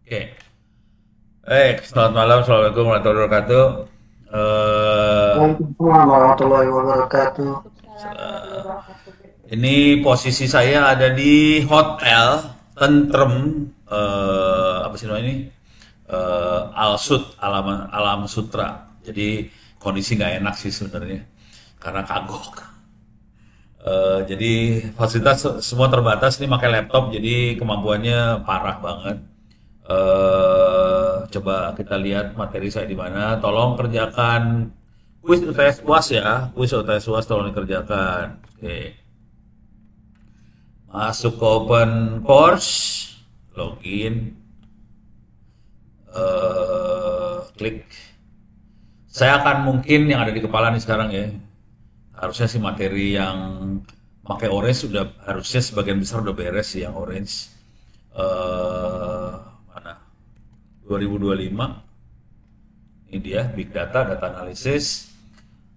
Oke. Selamat malam. Assalamualaikum warahmatullahi wabarakatuh. Eh, Waalaikumsalam warahmatullahi wabarakatuh. ini posisi saya ada di hotel tentrem. Apa sih namanya ini? Alam Sutra. Jadi kondisi nggak enak sih sebenarnya karena kagok. Jadi fasilitas semua terbatas. Ini pakai laptop, jadi kemampuannya parah banget. Coba kita lihat materi saya di mana. Tolong kerjakan kuis UTS UAS ya. Kuis UTS UAS tolong dikerjakan. Oke. Masuk ke open course, login, klik. Saya akan mungkin yang ada di kepala nih sekarang ya. Harusnya sih materi yang pakai orange sudah harusnya sebagian besar udah beres sih yang orange. Eh Mana? 2025. Ini dia big data, data analysis.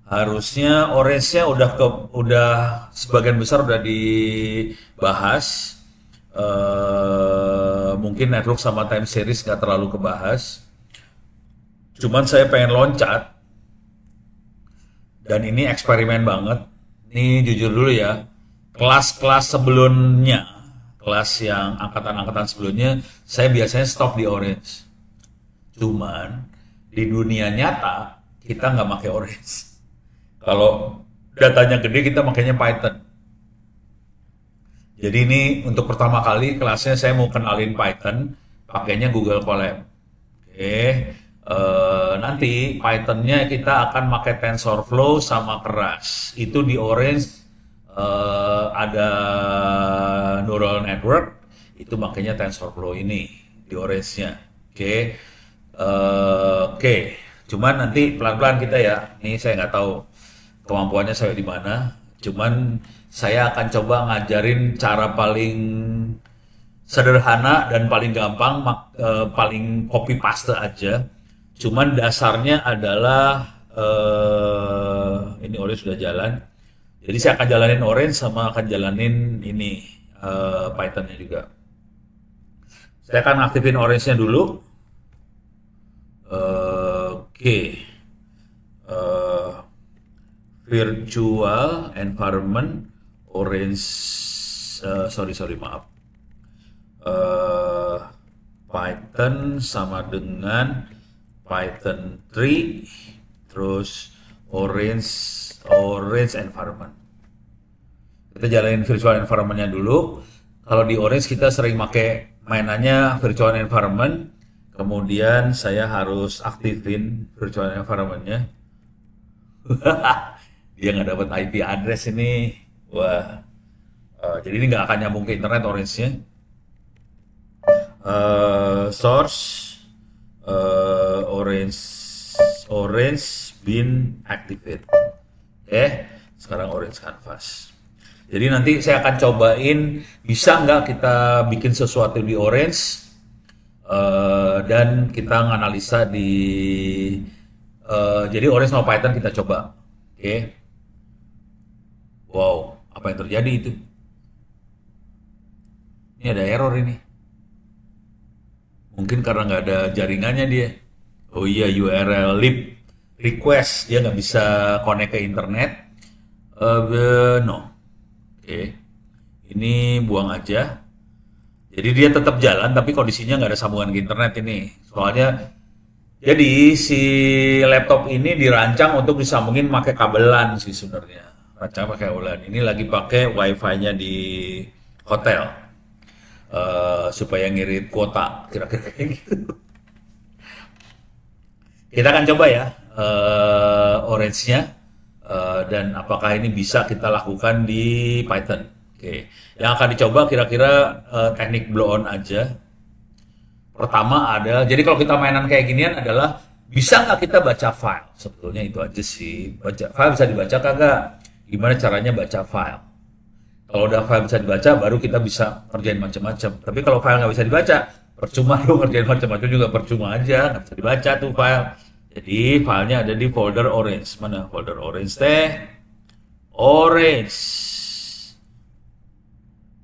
Harusnya orange-nya udah sebagian besar udah dibahas. Mungkin network sama time series nggak terlalu kebahas. Cuman saya pengen loncat dan ini eksperimen banget. Ini jujur dulu ya. Kelas-kelas sebelumnya, kelas yang angkatan-angkatan sebelumnya, saya biasanya stop di orange. Cuman di dunia nyata kita nggak pakai orange. Kalau datanya gede kita makanya Python. Jadi ini untuk pertama kali kelasnya saya mau kenalin Python, pakainya Google Colab. Oke, nanti Pythonnya kita akan pakai TensorFlow sama Keras. Itu di Orange ada neural network, itu makanya TensorFlow ini di Orange-nya. Oke, oke. Cuman nanti pelan-pelan kita ya. Ini saya nggak tahu kemampuannya saya di mana. Cuman saya akan coba ngajarin cara paling sederhana dan paling gampang, paling copy paste aja. Cuman dasarnya adalah ini Orange sudah jalan. Jadi saya akan jalanin Orange sama akan jalanin ini Pythonnya juga. Saya akan aktifin Orange-nya dulu. Oke. Eh, Virtual environment Orange. Sorry, maaf. eh, Python sama dengan Python 3, terus Orange Orange environment. Kita jalanin virtual environment-nya dulu. Kalau di Orange kita sering pakai mainannya virtual environment. Kemudian saya harus aktifin virtual environment-nya. Dia nggak dapat IP address ini. Wah, jadi ini nggak akan nyambung ke internet Orange-nya. Source orange orange bin activate. Sekarang orange canvas. Jadi nanti saya akan cobain bisa nggak kita bikin sesuatu di orange dan kita nganalisa di jadi orange sama Python kita coba. Wow, apa yang terjadi itu? Ini ada error ini. Mungkin karena nggak ada jaringannya dia. Oh iya, URL lib request dia nggak bisa connect ke internet. No. Ini buang aja. Jadi dia tetap jalan tapi kondisinya nggak ada sambungan ke internet ini. Soalnya jadi si laptop ini dirancang untuk disambungin pakai kabelan sih sebenarnya. Rancang pakai kabelan. Ini lagi pakai wifi-nya di hotel supaya ngirit kuota kira-kira kayak gitu. Kita akan coba ya orange-nya dan apakah ini bisa kita lakukan di Python. Yang akan dicoba kira-kira teknik blow on aja. Pertama ada, jadi kalau kita mainan kayak ginian adalah bisa nggak kita baca file? Sebetulnya itu aja sih. Baca file bisa dibaca kagak? Gimana caranya baca file? Kalau udah file bisa dibaca, baru kita bisa ngerjain macam-macam. Tapi kalau file nggak bisa dibaca, percuma lu ngerjain macam-macam juga percuma aja, nggak bisa dibaca tuh file. Jadi filenya ada di folder orange. Mana folder orange teh? Orange.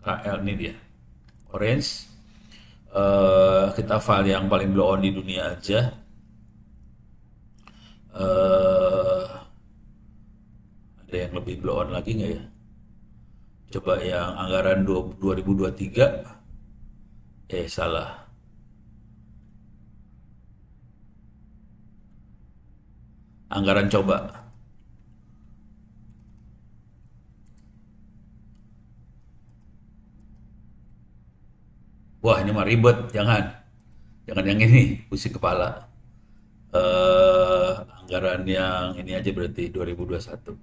KL ini dia. Orange. Kita file yang paling blow on di dunia aja. Eh, ada yang lebih blow on lagi nggak ya? Coba yang anggaran 2023. Salah. Anggaran coba. Wah, ini mah ribet, jangan. Jangan yang ini, pusing kepala. Anggaran yang ini aja berarti 2021.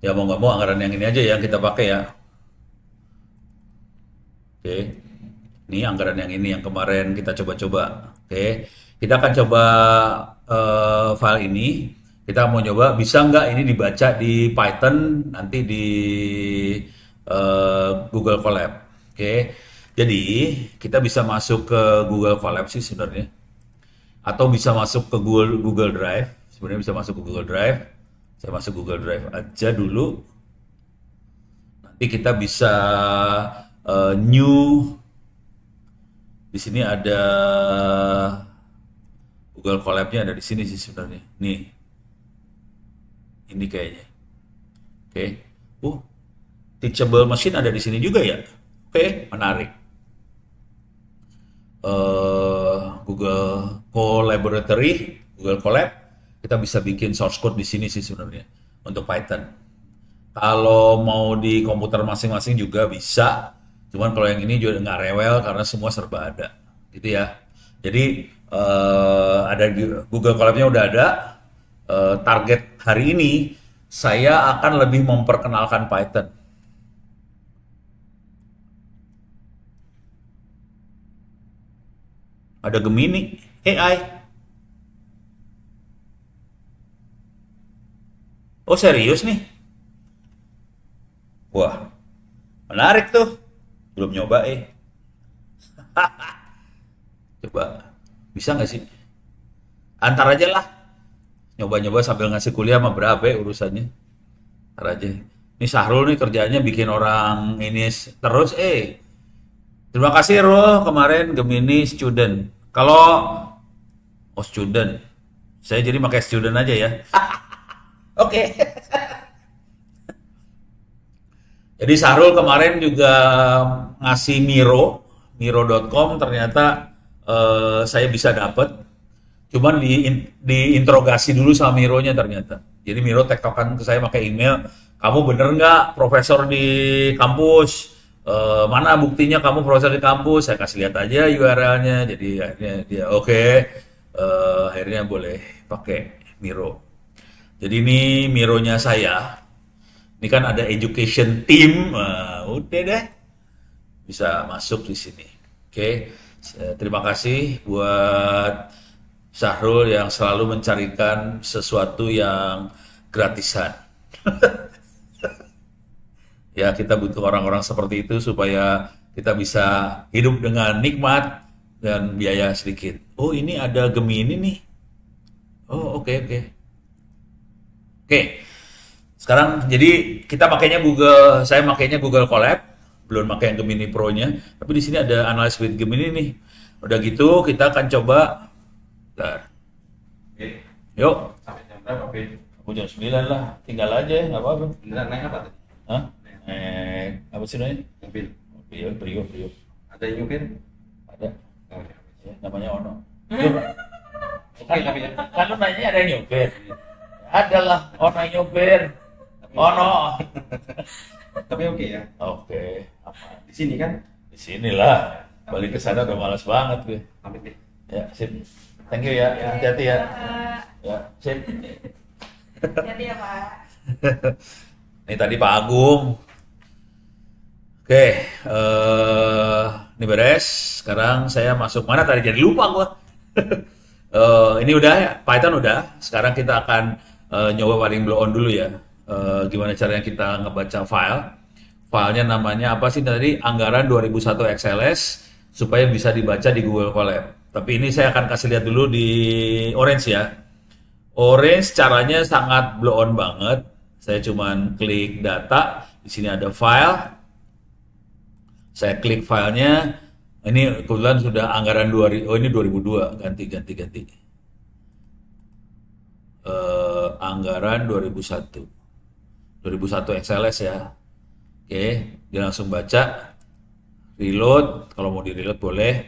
Ya mau nggak mau anggaran yang ini aja yang kita pakai ya. Oke. Ini anggaran yang ini yang kemarin kita coba-coba. Oke. Kita akan coba file ini. Kita mau coba bisa nggak ini dibaca di Python nanti di Google Colab. Oke. Jadi kita bisa masuk ke Google Colab sih sebenarnya. Atau bisa masuk ke Google Drive. Sebenarnya bisa masuk ke Google Drive. Saya masuk Google Drive aja dulu. Nanti kita bisa new. Di sini ada Google Colab-nya ada di sini sih sebenarnya. Nih. Ini kayaknya. Oke. Teachable Machine ada di sini juga ya. Oke, menarik. Google Collaboratory, Google Colab, kita bisa bikin source code di sini sih sebenarnya untuk Python. Kalau mau di komputer masing-masing juga bisa, cuman kalau yang ini juga nggak rewel karena semua serba ada, gitu ya. Jadi ada Google Colab-nya udah ada. Target hari ini saya akan lebih memperkenalkan Python. Ada Gemini AI. Oh serius nih? Wah, menarik tuh. Belum nyoba Coba, bisa nggak sih? Antar aja lah. Nyoba-nyoba sambil ngasih kuliah mah berapa urusannya. Antar aja. Ini Sahrul nih kerjanya bikin orang ini terus Terima kasih Rul kemarin Gemini student. Kalau student, saya jadi pakai student aja ya. Oke. Jadi Sahrul kemarin juga ngasih Miro.com ternyata saya bisa dapet. Cuman diinterogasi dulu sama Mironya ternyata. Jadi Miro tektokan ke saya pakai email, kamu bener nggak profesor di kampus? Mana buktinya kamu profesor di kampus? Saya kasih lihat aja URL-nya. Jadi akhirnya dia oke. Akhirnya boleh pakai Miro. Jadi ini Mironya saya. Ini kan ada education team. Udah deh. Bisa masuk di sini. Oke. Terima kasih buat Sahrul yang selalu mencarikan sesuatu yang gratisan. Ya, kita butuh orang-orang seperti itu supaya kita bisa hidup dengan nikmat dan biaya sedikit. Oh, ini ada Gemini nih. Oh, oke. Oke. Sekarang jadi kita pakainya saya makainya Google Colab, belum pakai yang Gemini Pro-nya, tapi di sini ada Analyze with Gemini nih. Udah gitu kita akan coba. Bentar. Yuk. Sampai jam berapa, Pin? Aku jam 9 lah, tinggal aja, nggak apa-apa. Beneran naik apa tadi? Hah? Apa sih namanya? Mobil. Priok. Ada yang nyupir? Ada. Oh, ya. Ya, namanya Ono. Oke, tapi ya. Kan lu nanya ada yang nyopir. Ada lah, Ono yang nyopir. Ono. Tapi oke ya. Oke. Apa? Di sini kan? Di sinilah. Balik ke sana udah malas banget gue. Pamit deh. Ya, sip. Thank you ya. Hati-hati ya. Ya, sip. Jadi ya Pak. Ini tadi Pak Agung. Oke, ini beres. Sekarang saya masuk mana tadi? Jadi lupa gua. Ini udah ya, Python udah. Sekarang kita akan nyoba paling blow on dulu ya. Gimana caranya kita ngebaca file. Filenya namanya apa sih tadi? Anggaran 2001 XLS supaya bisa dibaca di Google Colab. Tapi ini saya akan kasih lihat dulu di Orange ya. Orange caranya sangat blow on banget. Saya cuman klik data, di sini ada file. Saya klik filenya, Ini kebetulan sudah anggaran 2000, oh ini 2002, ganti. Anggaran 2001. 2001 XLS ya. Oke, dia langsung baca, reload, kalau mau di-reload boleh.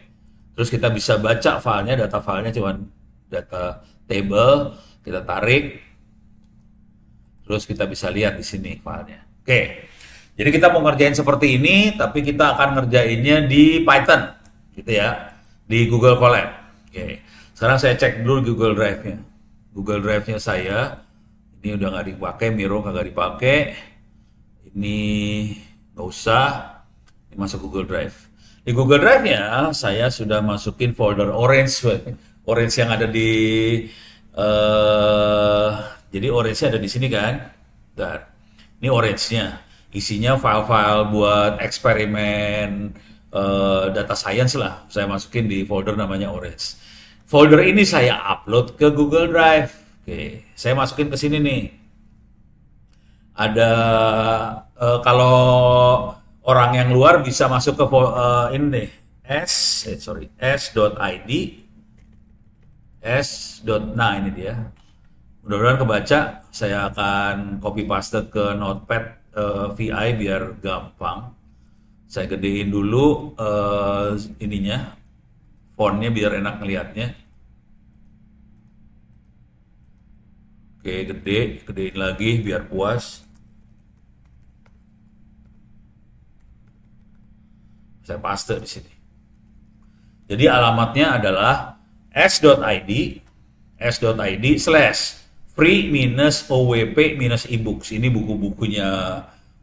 Terus kita bisa baca filenya, data filenya cuman data table, kita tarik, terus kita bisa lihat di sini filenya. Oke, jadi kita mau ngerjain seperti ini, tapi kita akan ngerjainnya di Python, gitu ya, di Google Colab. Oke, sekarang saya cek dulu Google Drive-nya. Google Drive-nya saya, ini udah nggak dipakai, Miro nggak dipakai, ini nggak usah, ini masuk Google Drive. Di Google Drive-nya, saya sudah masukin folder orange yang ada di, jadi orange-nya ada di sini kan. Bentar. Ini orange-nya, isinya file-file buat eksperimen data science lah. Saya masukin di folder namanya orange. Folder ini saya upload ke Google Drive. Oke, saya masukin ke sini nih. Ada kalau orang yang luar bisa masuk ke ini nih, s.id nah ini dia. Mudah-mudahan kebaca. Saya akan copy paste ke Notepad VI biar gampang. Saya gedein dulu ininya, fontnya biar enak ngelihatnya. Oke, gedein lagi biar puas. Saya paste di sini. Jadi alamatnya adalah s.id/free-owp-ebooks. Ini buku-bukunya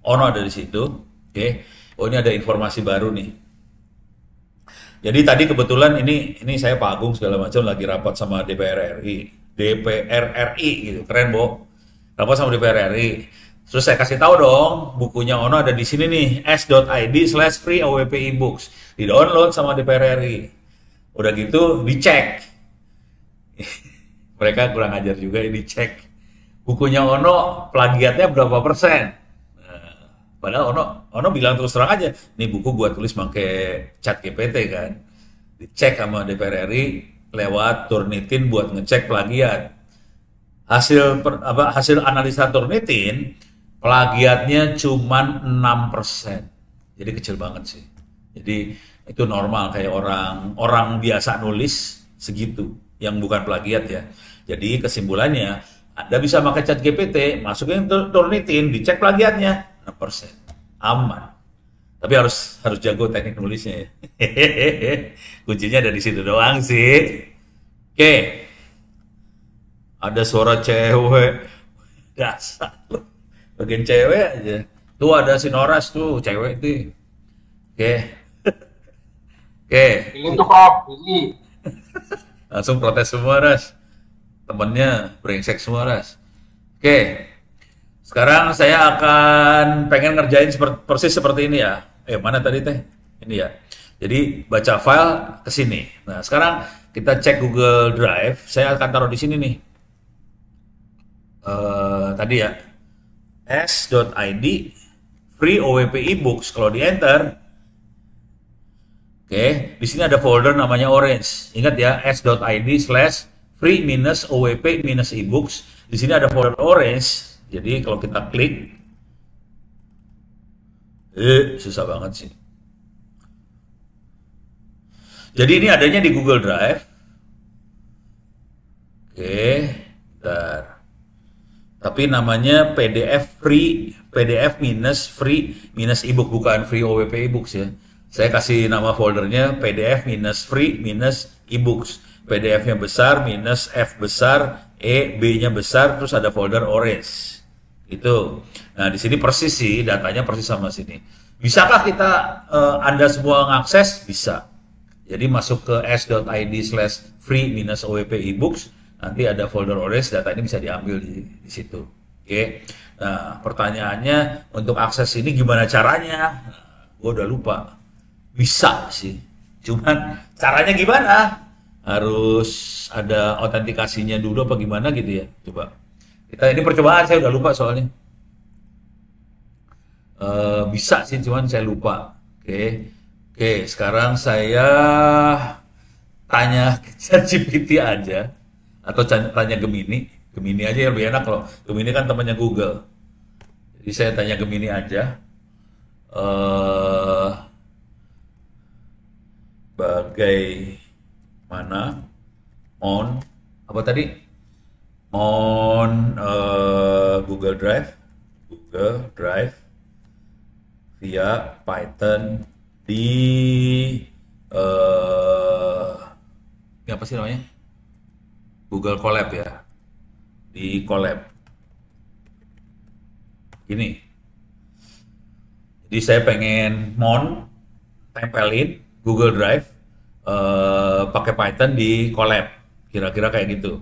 Ono ada di situ. Oke. Oh, ini ada informasi baru nih. Jadi tadi kebetulan ini saya Pak Agung segala macam lagi rapat sama DPR RI gitu. Keren, Bo. Rapat sama DPR RI. Terus saya kasih tahu dong, bukunya Ono ada di sini nih, s.id/free-owp-ebooks. Di-download sama DPR RI. Udah gitu, dicek. Mereka kurang ajar juga, dicek. Bukunya Ono, plagiatnya berapa persen? Nah, padahal Ono bilang terus terang aja, ini buku gua tulis pakai ChatGPT kan. Dicek sama DPR RI lewat Turnitin buat ngecek plagiat. Hasil analisa Turnitin, plagiatnya cuma 6%. Jadi kecil banget sih. Jadi itu normal kayak orang biasa nulis segitu, yang bukan plagiat ya. Jadi kesimpulannya, Anda bisa pakai ChatGPT, masukin Turnitin, dicek plagiatnya 6%. Aman. Tapi harus jago teknik nulisnya ya. Kuncinya ada di situ doang sih. Oke. Ada suara cewek. Dasar lu. Bagian cewek aja. Tuh ada si Noras tuh, cewek tuh. Oke. Ini tuh kok, ini. Langsung protes semua, Ras. Temennya brengsek semua, Ras. Oke. Sekarang saya akan pengen ngerjain persis seperti ini ya. Mana tadi teh? Ini ya. Jadi baca file ke sini. Nah, sekarang kita cek Google Drive. Saya akan taruh di sini nih. Tadi ya. s.id free-owp-ebooks. Kalau di enter, oke, di sini ada folder namanya orange. Ingat ya, s.id/free-owp-ebooks. Di sini ada folder orange. Jadi kalau kita klik, susah banget sih. Jadi ini adanya di Google Drive. Oke, bentar. Tapi namanya PDF free-ebook, bukan free OWP ebooks ya. Saya kasih nama foldernya PDF-free-ebooks. PDF-nya besar, minus F besar, B-nya besar, terus ada folder orange. Itu. Nah, di sini persis sih, datanya persis sama sini. Bisakah kita, Anda semua mengakses? Bisa. Jadi masuk ke s.id/free-owp-ebooks, nanti ada folder orange, data ini bisa diambil di situ. Oke. Nah, pertanyaannya, untuk akses ini gimana caranya? Gue udah lupa. Bisa sih. Cuman caranya gimana? Harus ada autentikasinya dulu apa gimana gitu ya. Coba. Ini percobaan, saya udah lupa soalnya. Bisa sih, cuman saya lupa. Oke. Oke, sekarang saya tanya ke ChatGPT aja atau tanya Gemini. Gemini aja yang lebih enak, kalau Gemini kan temannya Google. Jadi saya tanya Gemini aja. eh Bagaimana on apa tadi? On Google Drive via Python di eh ini apa sih namanya? Google Colab ya. Di Colab. Ini. Jadi saya pengen tempelin Google Drive pakai Python di Colab. Kira-kira kayak gitu.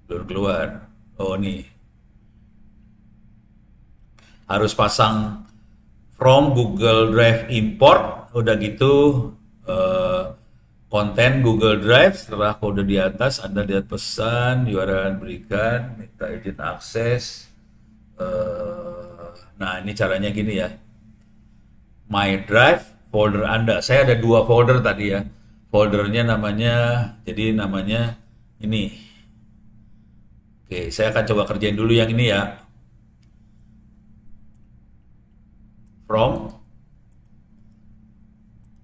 Belum keluar. Oh nih. Harus pasang from Google Drive import, udah gitu konten Google Drive. Setelah kode di atas, Anda lihat pesan URL berikan, minta izin akses. Nah ini caranya gini ya, My Drive folder Anda. Saya ada 2 folder tadi ya. Foldernya namanya ini. Oke, saya akan coba kerjain dulu yang ini ya. From,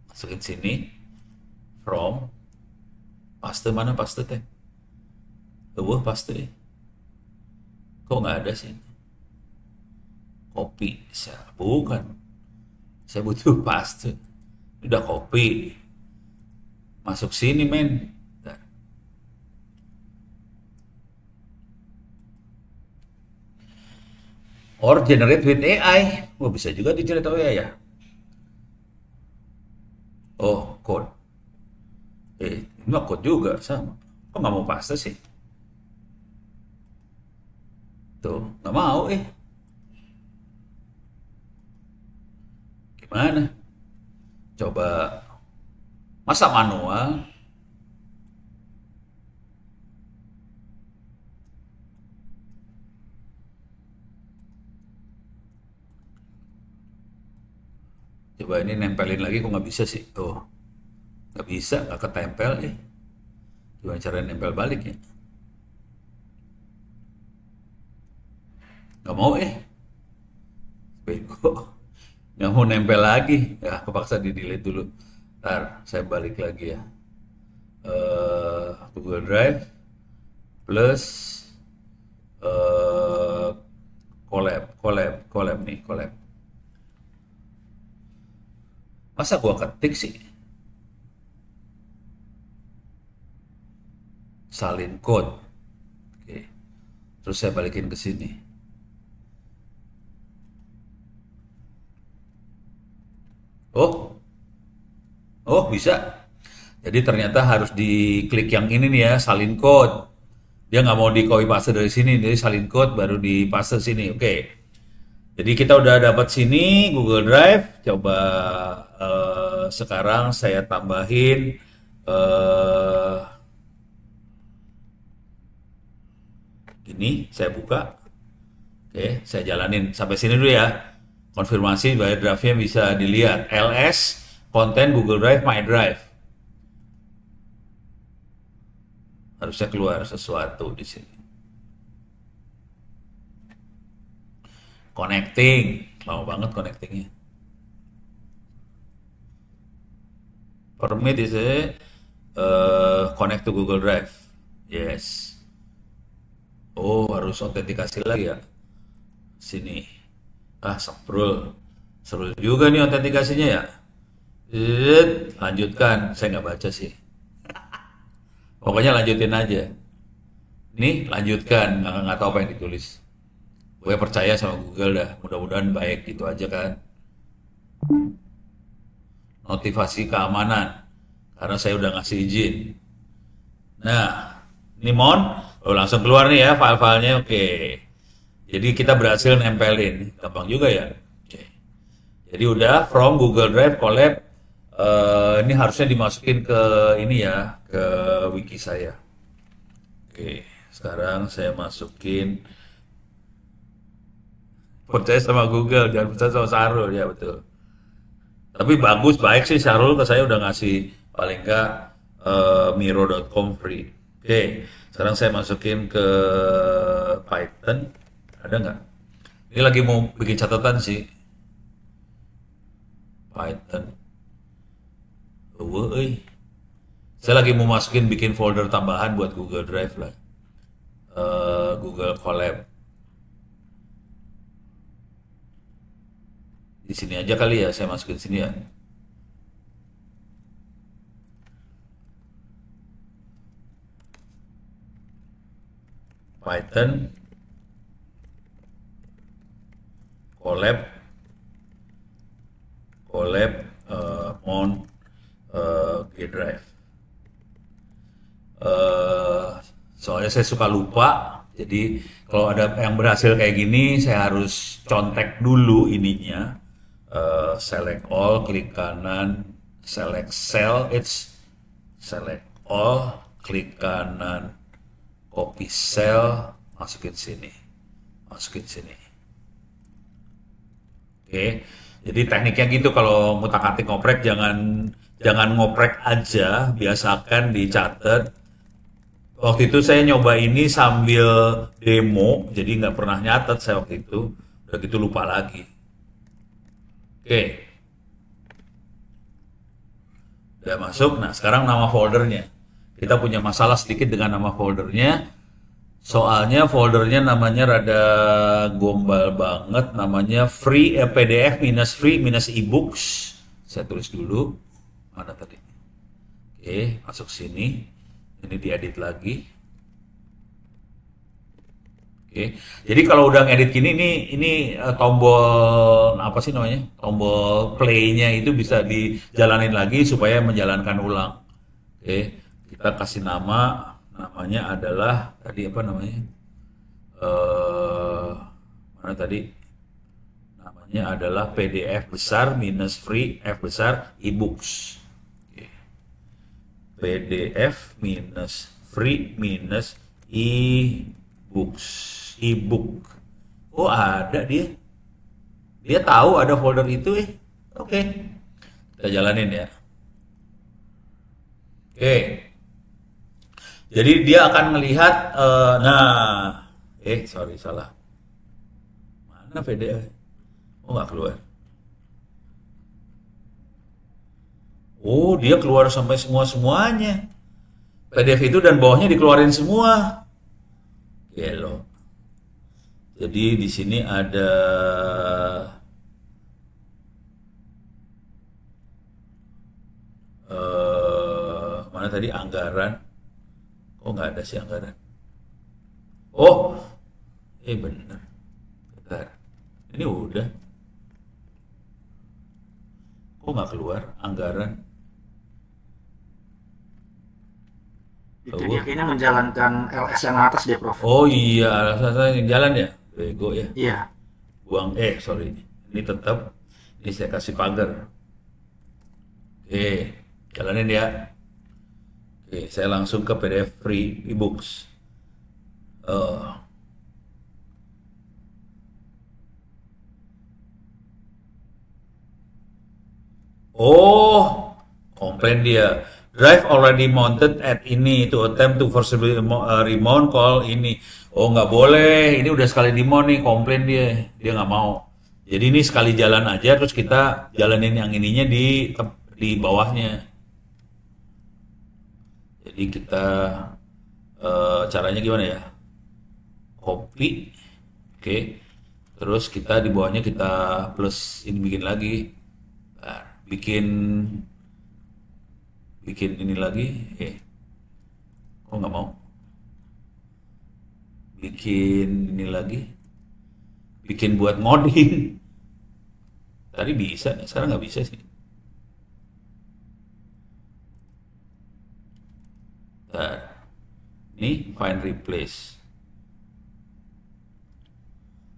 masukin sini, from, paste mana paste teh? Paste. Kok nggak ada sih? Copy, bukan. Saya butuh paste. Udah copy. Masuk sini men. Or generate with AI. Oh, bisa juga di generate AI ya. Oh, code. Ini mah code juga sama. Kok nggak mau paste sih? Tuh, nggak mau Gimana? Coba. Masa manual? Coba ini nempelin lagi, kok nggak bisa sih? Oh, nggak bisa, nggak ketempel Gimana cara nempel balik ya? Nggak mau Bego. Nggak mau nempel lagi. Ya, kepaksa di delete dulu. Ntar, saya balik lagi ya. Google Drive plus collab nih, collab. Masa gua ketik sih? Salin code. Oke. Terus saya balikin ke sini. Oh, bisa. Jadi ternyata harus diklik yang ini nih ya, salin code. Dia nggak mau di copy paste dari sini, jadi salin code baru di paste sini. Oke. Jadi kita udah dapat sini Google Drive. Coba sekarang saya tambahin ini, saya buka. Oke, saya jalanin sampai sini dulu ya. Konfirmasi bahwa drive-nya bisa dilihat. LS konten Google Drive My Drive. Harusnya keluar sesuatu di sini. Connecting, lama banget connectingnya. Permit is connect to Google Drive. Yes. Oh, harus autentikasi lagi ya. Sini. Seprul. Seru juga nih autentikasinya ya. Lanjutkan. Saya nggak baca sih. Pokoknya lanjutin aja. Nih, lanjutkan. Nggak tahu apa yang ditulis. Gue percaya sama Google dah. Mudah-mudahan baik gitu aja kan. Notifikasi keamanan. Karena saya udah ngasih izin. Nah, ini langsung keluar nih ya file-filenya. Oke. Jadi kita berhasil nempelin. Gampang juga ya. Oke. Jadi udah from Google Drive collab. Ini harusnya dimasukin ke ini ya, ke wiki saya. Oke, sekarang saya masukin. Percaya sama Google, jangan percaya sama Sarul ya, betul. Tapi bagus, baik sih Syahrul ke saya udah ngasih paling nggak Miro.com free. Oke, sekarang saya masukin ke Python. Ada nggak? Ini lagi mau bikin catatan sih. Python. Saya lagi mau masukin bikin folder tambahan buat Google Drive lah. Google Colab. Di sini aja kali ya, saya masukin sini ya. Python Colab on G Drive. Soalnya saya suka lupa, jadi kalau ada yang berhasil kayak gini, saya harus contek dulu ininya. Select all, klik kanan, select cell, select all, klik kanan, copy cell, masukin sini. Oke, jadi tekniknya gitu, kalau ngutak-atik ngoprek jangan ngoprek aja, biasakan dicatat. Waktu itu saya nyoba ini sambil demo, jadi nggak pernah nyatet saya waktu itu, udah gitu lupa lagi. Oke, udah masuk. Nah sekarang nama foldernya, kita punya masalah sedikit dengan nama foldernya. Soalnya foldernya namanya rada gombal banget, namanya free PDF minus free minus ebooks. Saya tulis dulu, mana tadi? Oke, masuk sini. Ini diedit lagi. Oke, jadi kalau udah ngedit gini, ini tombol apa sih namanya? Tombol play-nya itu bisa dijalanin lagi supaya menjalankan ulang. Oke, kita kasih namanya adalah tadi apa namanya? Mana tadi? Namanya adalah PDF besar minus free F besar ebooks. PDF minus free minus ebook. Oh ada dia. Dia tahu ada folder itu Oke. Kita jalanin ya. Oke. Jadi dia akan melihat sorry salah. Mana PDF? Oh nggak keluar. Oh, dia keluar sampai semuanya. PDF itu dan bawahnya dikeluarin semua. Gelo. Jadi di sini ada mana tadi anggaran? Oh, nggak ada sih anggaran. Oh, bener. Bentar. Ini udah. Kok nggak keluar anggaran? Itu dia kayaknya menjalankan LS yang atas dia, Prof. Oh iya, alasan yang jalan ya? Bego ya. Iya. Buang, sorry. Ini tetap, ini saya kasih pagar. Oke, jalanin ya. Oke, saya langsung ke PDF free ebooks. Oh, komplain dia. Drive already mounted at ini to attempt to forcibly remount call ini. Oh nggak boleh, ini udah sekali dimount nih, komplain dia nggak mau. Jadi ini sekali jalan aja, terus kita jalanin yang ininya di bawahnya. Jadi kita caranya gimana ya? Copy, oke. Terus kita di bawahnya kita plus ini bikin lagi, bikin ini lagi, kok nggak mau? Bikin ini lagi, bikin buat ngoding. Tadi bisa, sekarang nggak bisa sih. Ini find replace.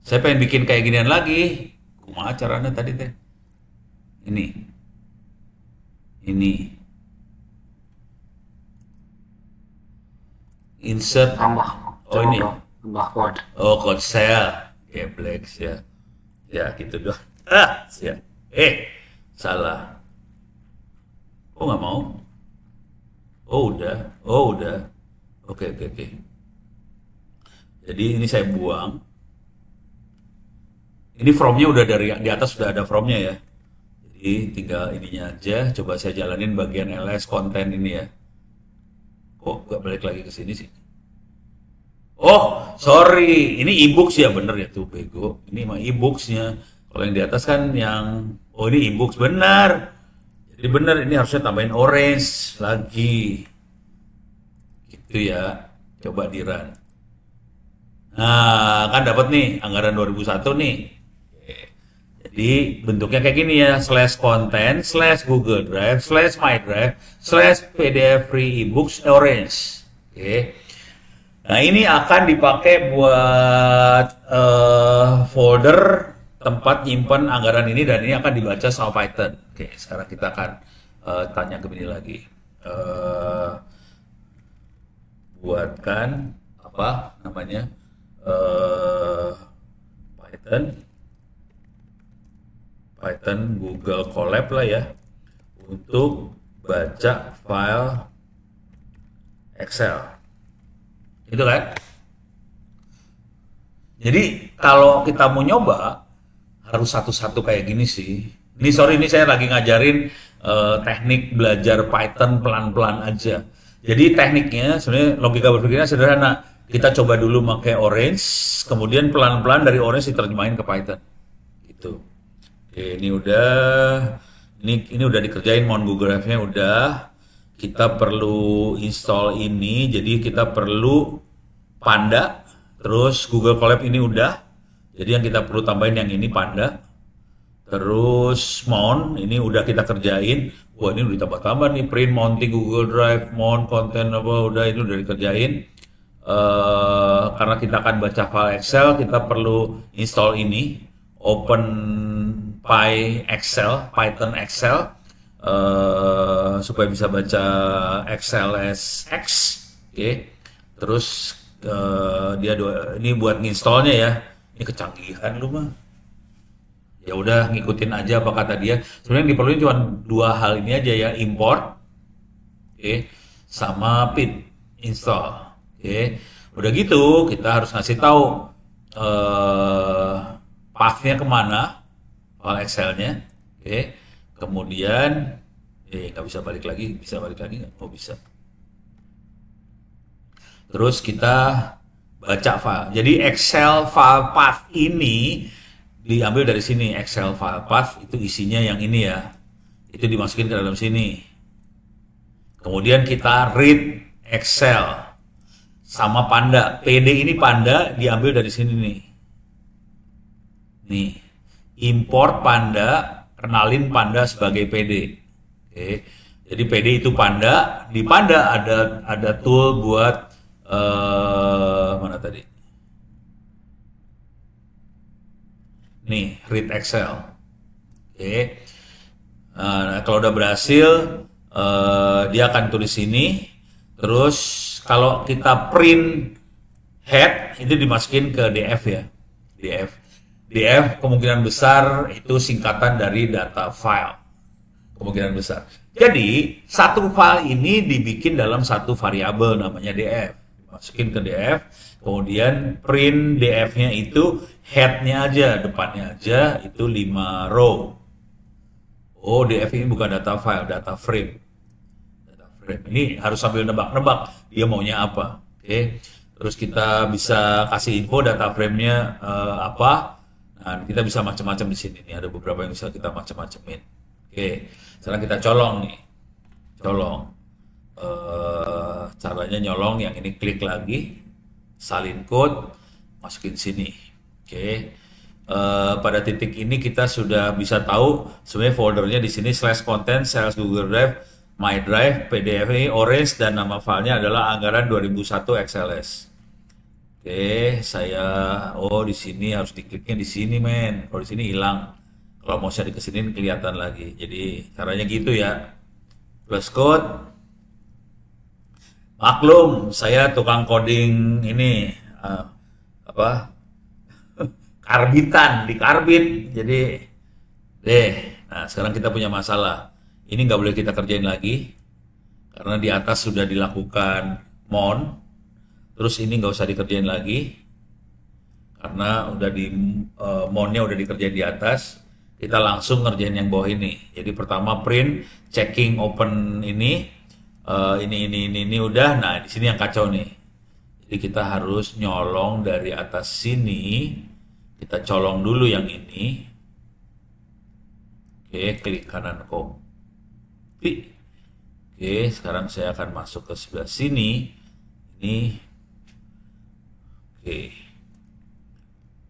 Saya pengen bikin kayak ginian lagi. Kumaha caranya tadi teh? Ini. Insert. Oh ini. Tambah code. Oh code cell. Black ya. Ya gitu doang. Ya. Salah. Oh, nggak mau? Oh, udah. Oh, udah. Oke, oke, oke. Jadi ini saya buang. Ini from-nya udah dari di atas sudah ada from-nya ya. Jadi tinggal ininya aja. Coba saya jalanin bagian LS konten ini ya. Kok nggak balik lagi ke sini sih? Oh, sorry. Ini e-books ya, bener ya tuh, bego. Ini mah e-booksnya. Kalau yang di atas kan yang... Oh, ini e-books, benar. Jadi bener, ini harusnya tambahin orange lagi. Gitu ya. Coba di run. Nah, kan dapat nih anggaran 2001 nih. Jadi bentuknya kayak gini ya, slash content, slash Google Drive, slash My Drive, slash PDF free ebooks orange. Oke. Nah, ini akan dipakai buat folder tempat nyimpen anggaran ini, dan ini akan dibaca sama Python. Oke, sekarang kita akan tanya ke ini lagi. Buatkan apa namanya? Python Google Colab lah ya, untuk baca file Excel. Itu kan? Jadi kalau kita mau nyoba harus satu-satu kayak gini sih. Ini sorry, ini saya lagi ngajarin teknik belajar Python pelan-pelan aja. Jadi tekniknya sebenarnya logika berpikirnya sederhana. Kita coba dulu pakai orange, kemudian pelan-pelan dari orange diterjemahin ke Python. Gitu. Oke, ini udah dikerjain, mon Google Drive-nya udah. Kita perlu install ini, jadi kita perlu Panda, terus Google Colab ini udah. Jadi yang kita perlu tambahin yang ini Panda. Terus mount ini udah kita kerjain. Wah, ini udah ditambah-tambah nih, print, mounting Google Drive, mount, konten apa udah, ini udah dikerjain. Karena kita akan baca file Excel, kita perlu install ini, Open Python Excel, supaya bisa baca XLSX. Oke. Terus ini buat nginstallnya ya. Ini kecanggihan lu mah. Ya udah, ngikutin aja apa kata dia. Sebenarnya yang diperluin cuma dua hal ini aja ya, import, oke, sama pip install. Oke, udah gitu kita harus ngasih tahu path-nya kemana, file Excel-nya. Oke, kemudian nggak bisa balik lagi, bisa balik lagi nggak? Oh bisa. Terus kita baca file. Jadi Excel file path ini diambil dari sini. Excel file path itu isinya yang ini ya, itu dimasukin ke dalam sini. Kemudian kita read Excel sama Panda. PD ini Panda diambil dari sini nih. Nih, import Panda, kenalin Panda sebagai PD. Oke. Jadi PD itu Panda. Di Panda ada tool buat mana tadi? Nih, read Excel. Oke. Nah, kalau udah berhasil, dia akan tulis sini. Terus kalau kita print head, itu dimasukin ke DF ya. DF kemungkinan besar itu singkatan dari data file. Kemungkinan besar. Jadi, satu file ini dibikin dalam satu variabel namanya DF. Masukin ke DF, kemudian print DF-nya itu head-nya aja, depannya aja, itu 5 row. Oh, DF ini bukan data file, data frame. Ini harus sambil nebak-nebak dia maunya apa. Oke. Terus kita bisa kasih info data frame-nya apa. Nah, kita bisa macam-macam di sini nih. Ada beberapa yang bisa kita macam-macamin. Oke. Sekarang kita colong nih. Colong. Caranya nyolong yang ini, klik lagi, salin code, masukin sini. Oke. Pada titik ini kita sudah bisa tahu sebenarnya foldernya di sini /content / Google Drive, My Drive, PDF ini orange, dan nama filenya adalah anggaran 2001 XLS. Oke, di sini harus dikliknya di sini, men. Kalau di sini hilang. Kalau mau saya dikesinin kelihatan lagi. Jadi caranya gitu ya. Plus code. Maklum, saya tukang coding ini karbitan, di karbit. Jadi Nah, sekarang kita punya masalah. Ini nggak boleh kita kerjain lagi, karena di atas sudah dilakukan mount. Terus ini nggak usah dikerjain lagi, karena udah di mountnya udah dikerjain di atas. Kita langsung ngerjain yang bawah ini. Jadi pertama print, checking open ini, ini udah. Nah, di sini yang kacau nih. Jadi kita harus nyolong dari atas sini. Kita colong dulu yang ini. Oke, klik kanan copy. Oke, sekarang saya akan masuk ke sebelah sini. Ini. Oke.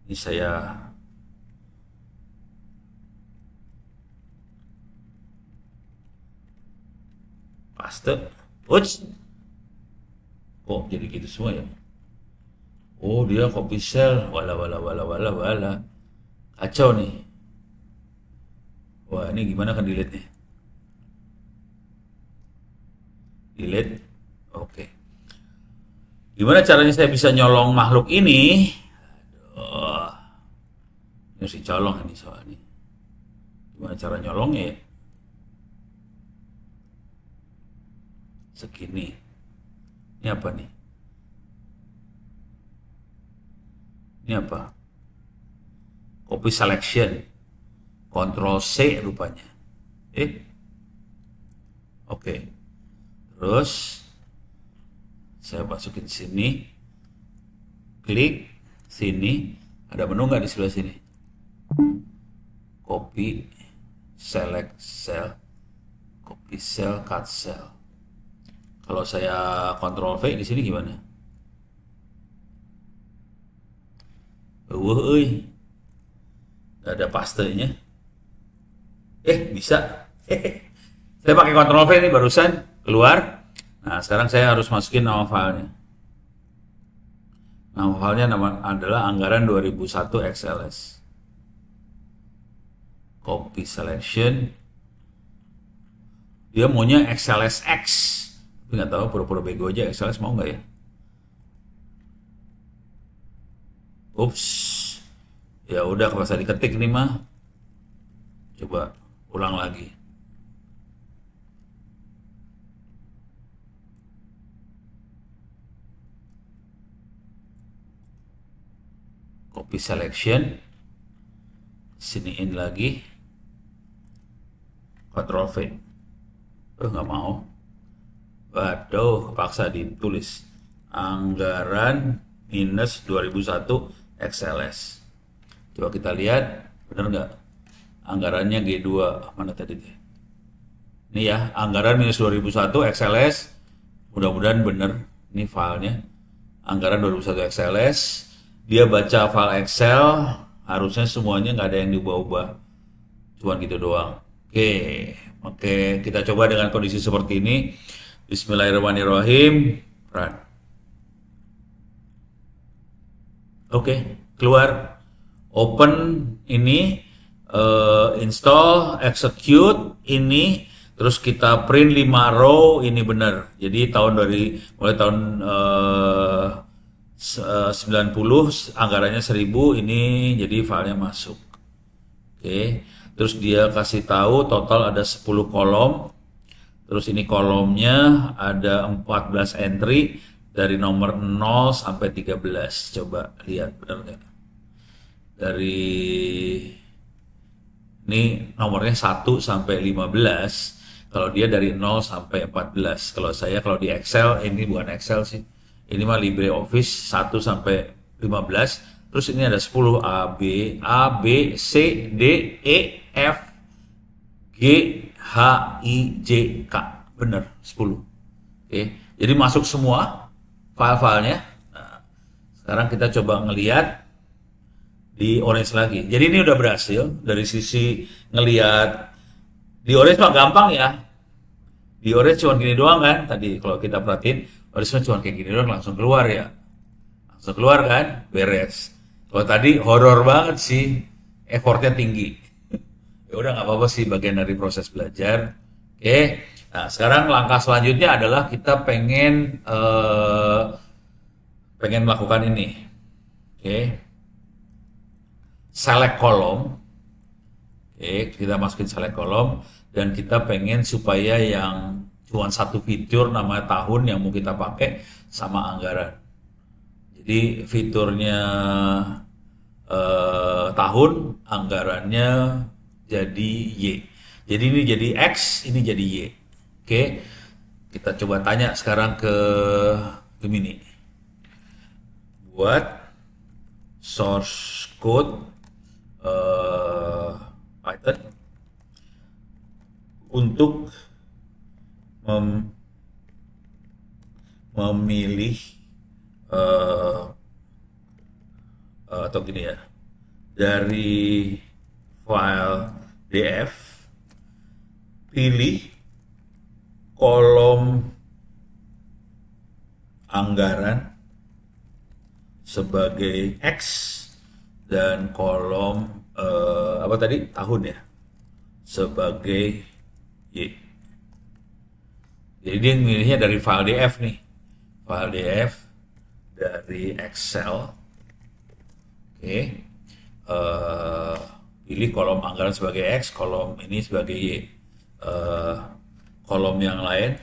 Ini saya paste. Uts. Kok jadi gitu semua ya? Oh, dia copy cell. Wala. Kacau nih. Wah, ini gimana kan delete nih? Delete. Oke. Gimana caranya saya bisa nyolong makhluk ini? Aduh. Ini harus dicolong ini soalnya. Gimana cara nyolongnya ya? Segini. Ini apa nih? Ini apa? Copy selection. Ctrl C rupanya. Oke. Terus saya masukin sini. Klik sini. Ada menu nggak di sebelah sini? Copy, select cell, copy cell, cut cell. Kalau saya Ctrl V di sini gimana? Nggak ada pastenya. Bisa. Saya pakai Ctrl V ini barusan keluar. Nah, sekarang saya harus masukin nama filenya. Nama filenya adalah anggaran 2001 XLS. Copy selection. Dia maunya XLSX. Tapi nggak tahu, pura-pura bego aja. XLS mau nggak ya? Ups. Ya udah, kalau saya diketik nih mah. Coba ulang lagi. Copy selection. Siniin lagi. Ctrl V. Nggak mau. Waduh, kepaksa ditulis. Anggaran minus 2001 XLS. Coba kita lihat, bener nggak? Anggarannya G2, mana tadi? Ini ya, anggaran minus 2001 XLS. Mudah-mudahan bener. Ini filenya. Anggaran 2001 XLS. Dia baca file Excel. Harusnya semuanya nggak ada yang diubah-ubah. Cuman gitu doang. Oke, kita coba dengan kondisi seperti ini. Bismillahirrahmanirrahim. Run. Oke, keluar. Open ini, install, execute ini, terus kita print 5 row, ini benar. Jadi mulai tahun 90, anggarannya 1000, ini jadi filenya masuk. Oke, terus dia kasih tahu total ada 10 kolom. Terus ini kolomnya ada 14 entry dari nomor 0 sampai 13. Coba lihat benar nggak? Dari ini nomornya 1 sampai 15. Kalau dia dari 0 sampai 14. Kalau di Excel, ini bukan Excel sih. Ini mah LibreOffice 1 sampai 15. Terus ini ada 10 A, B, C, D, E, F, G, H, I, J, K. Bener, 10. Oke. Jadi masuk semua file-filenya. Nah, sekarang kita coba ngelihat di Orange lagi. Jadi ini udah berhasil dari sisi ngelihat. Di Orange mah gampang ya. Di Orange cuma gini doang kan. Tadi kalau kita perhatiin, Orange mah cuma kayak gini doang langsung keluar ya. Langsung keluar kan, beres. Kalau tadi horor banget sih, effortnya tinggi. Ya udah nggak apa-apa sih, bagian dari proses belajar. Oke. Nah, sekarang langkah selanjutnya adalah kita pengen melakukan ini. Oke. Select kolom. Oke, kita masukin select kolom dan kita pengen supaya yang cuma satu fitur namanya tahun yang mau kita pakai sama anggaran. Jadi fiturnya tahun, anggarannya jadi Y. Jadi ini jadi X, ini jadi Y. Oke, kita coba tanya sekarang ke Gemini. Buat source code Python untuk memilih atau gini ya, dari file df pilih kolom anggaran sebagai X dan kolom apa tadi tahun ya sebagai Y. Jadi dia milihnya dari file df nih, file df dari Excel. Oke, pilih kolom anggaran sebagai X, kolom ini sebagai Y. Kolom yang lain,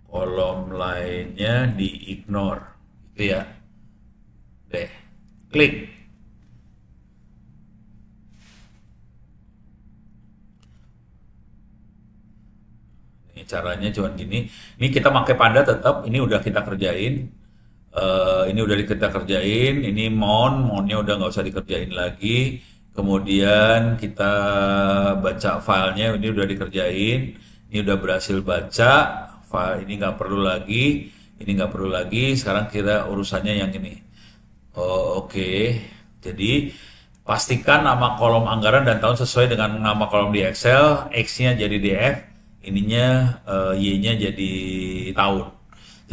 kolom lainnya di ignore, gitu ya. Deh, klik. Ini caranya cuma gini. Ini kita pakai Panda tetap. Ini udah kita kerjain. Ini mountnya udah nggak usah dikerjain lagi. Kemudian kita baca filenya, ini udah dikerjain. Ini udah berhasil baca. File ini nggak perlu lagi. Ini nggak perlu lagi. Sekarang kita urusannya yang ini. Oke. Jadi pastikan nama kolom anggaran dan tahun sesuai dengan nama kolom di Excel. X-nya jadi DF, ininya Y-nya jadi tahun.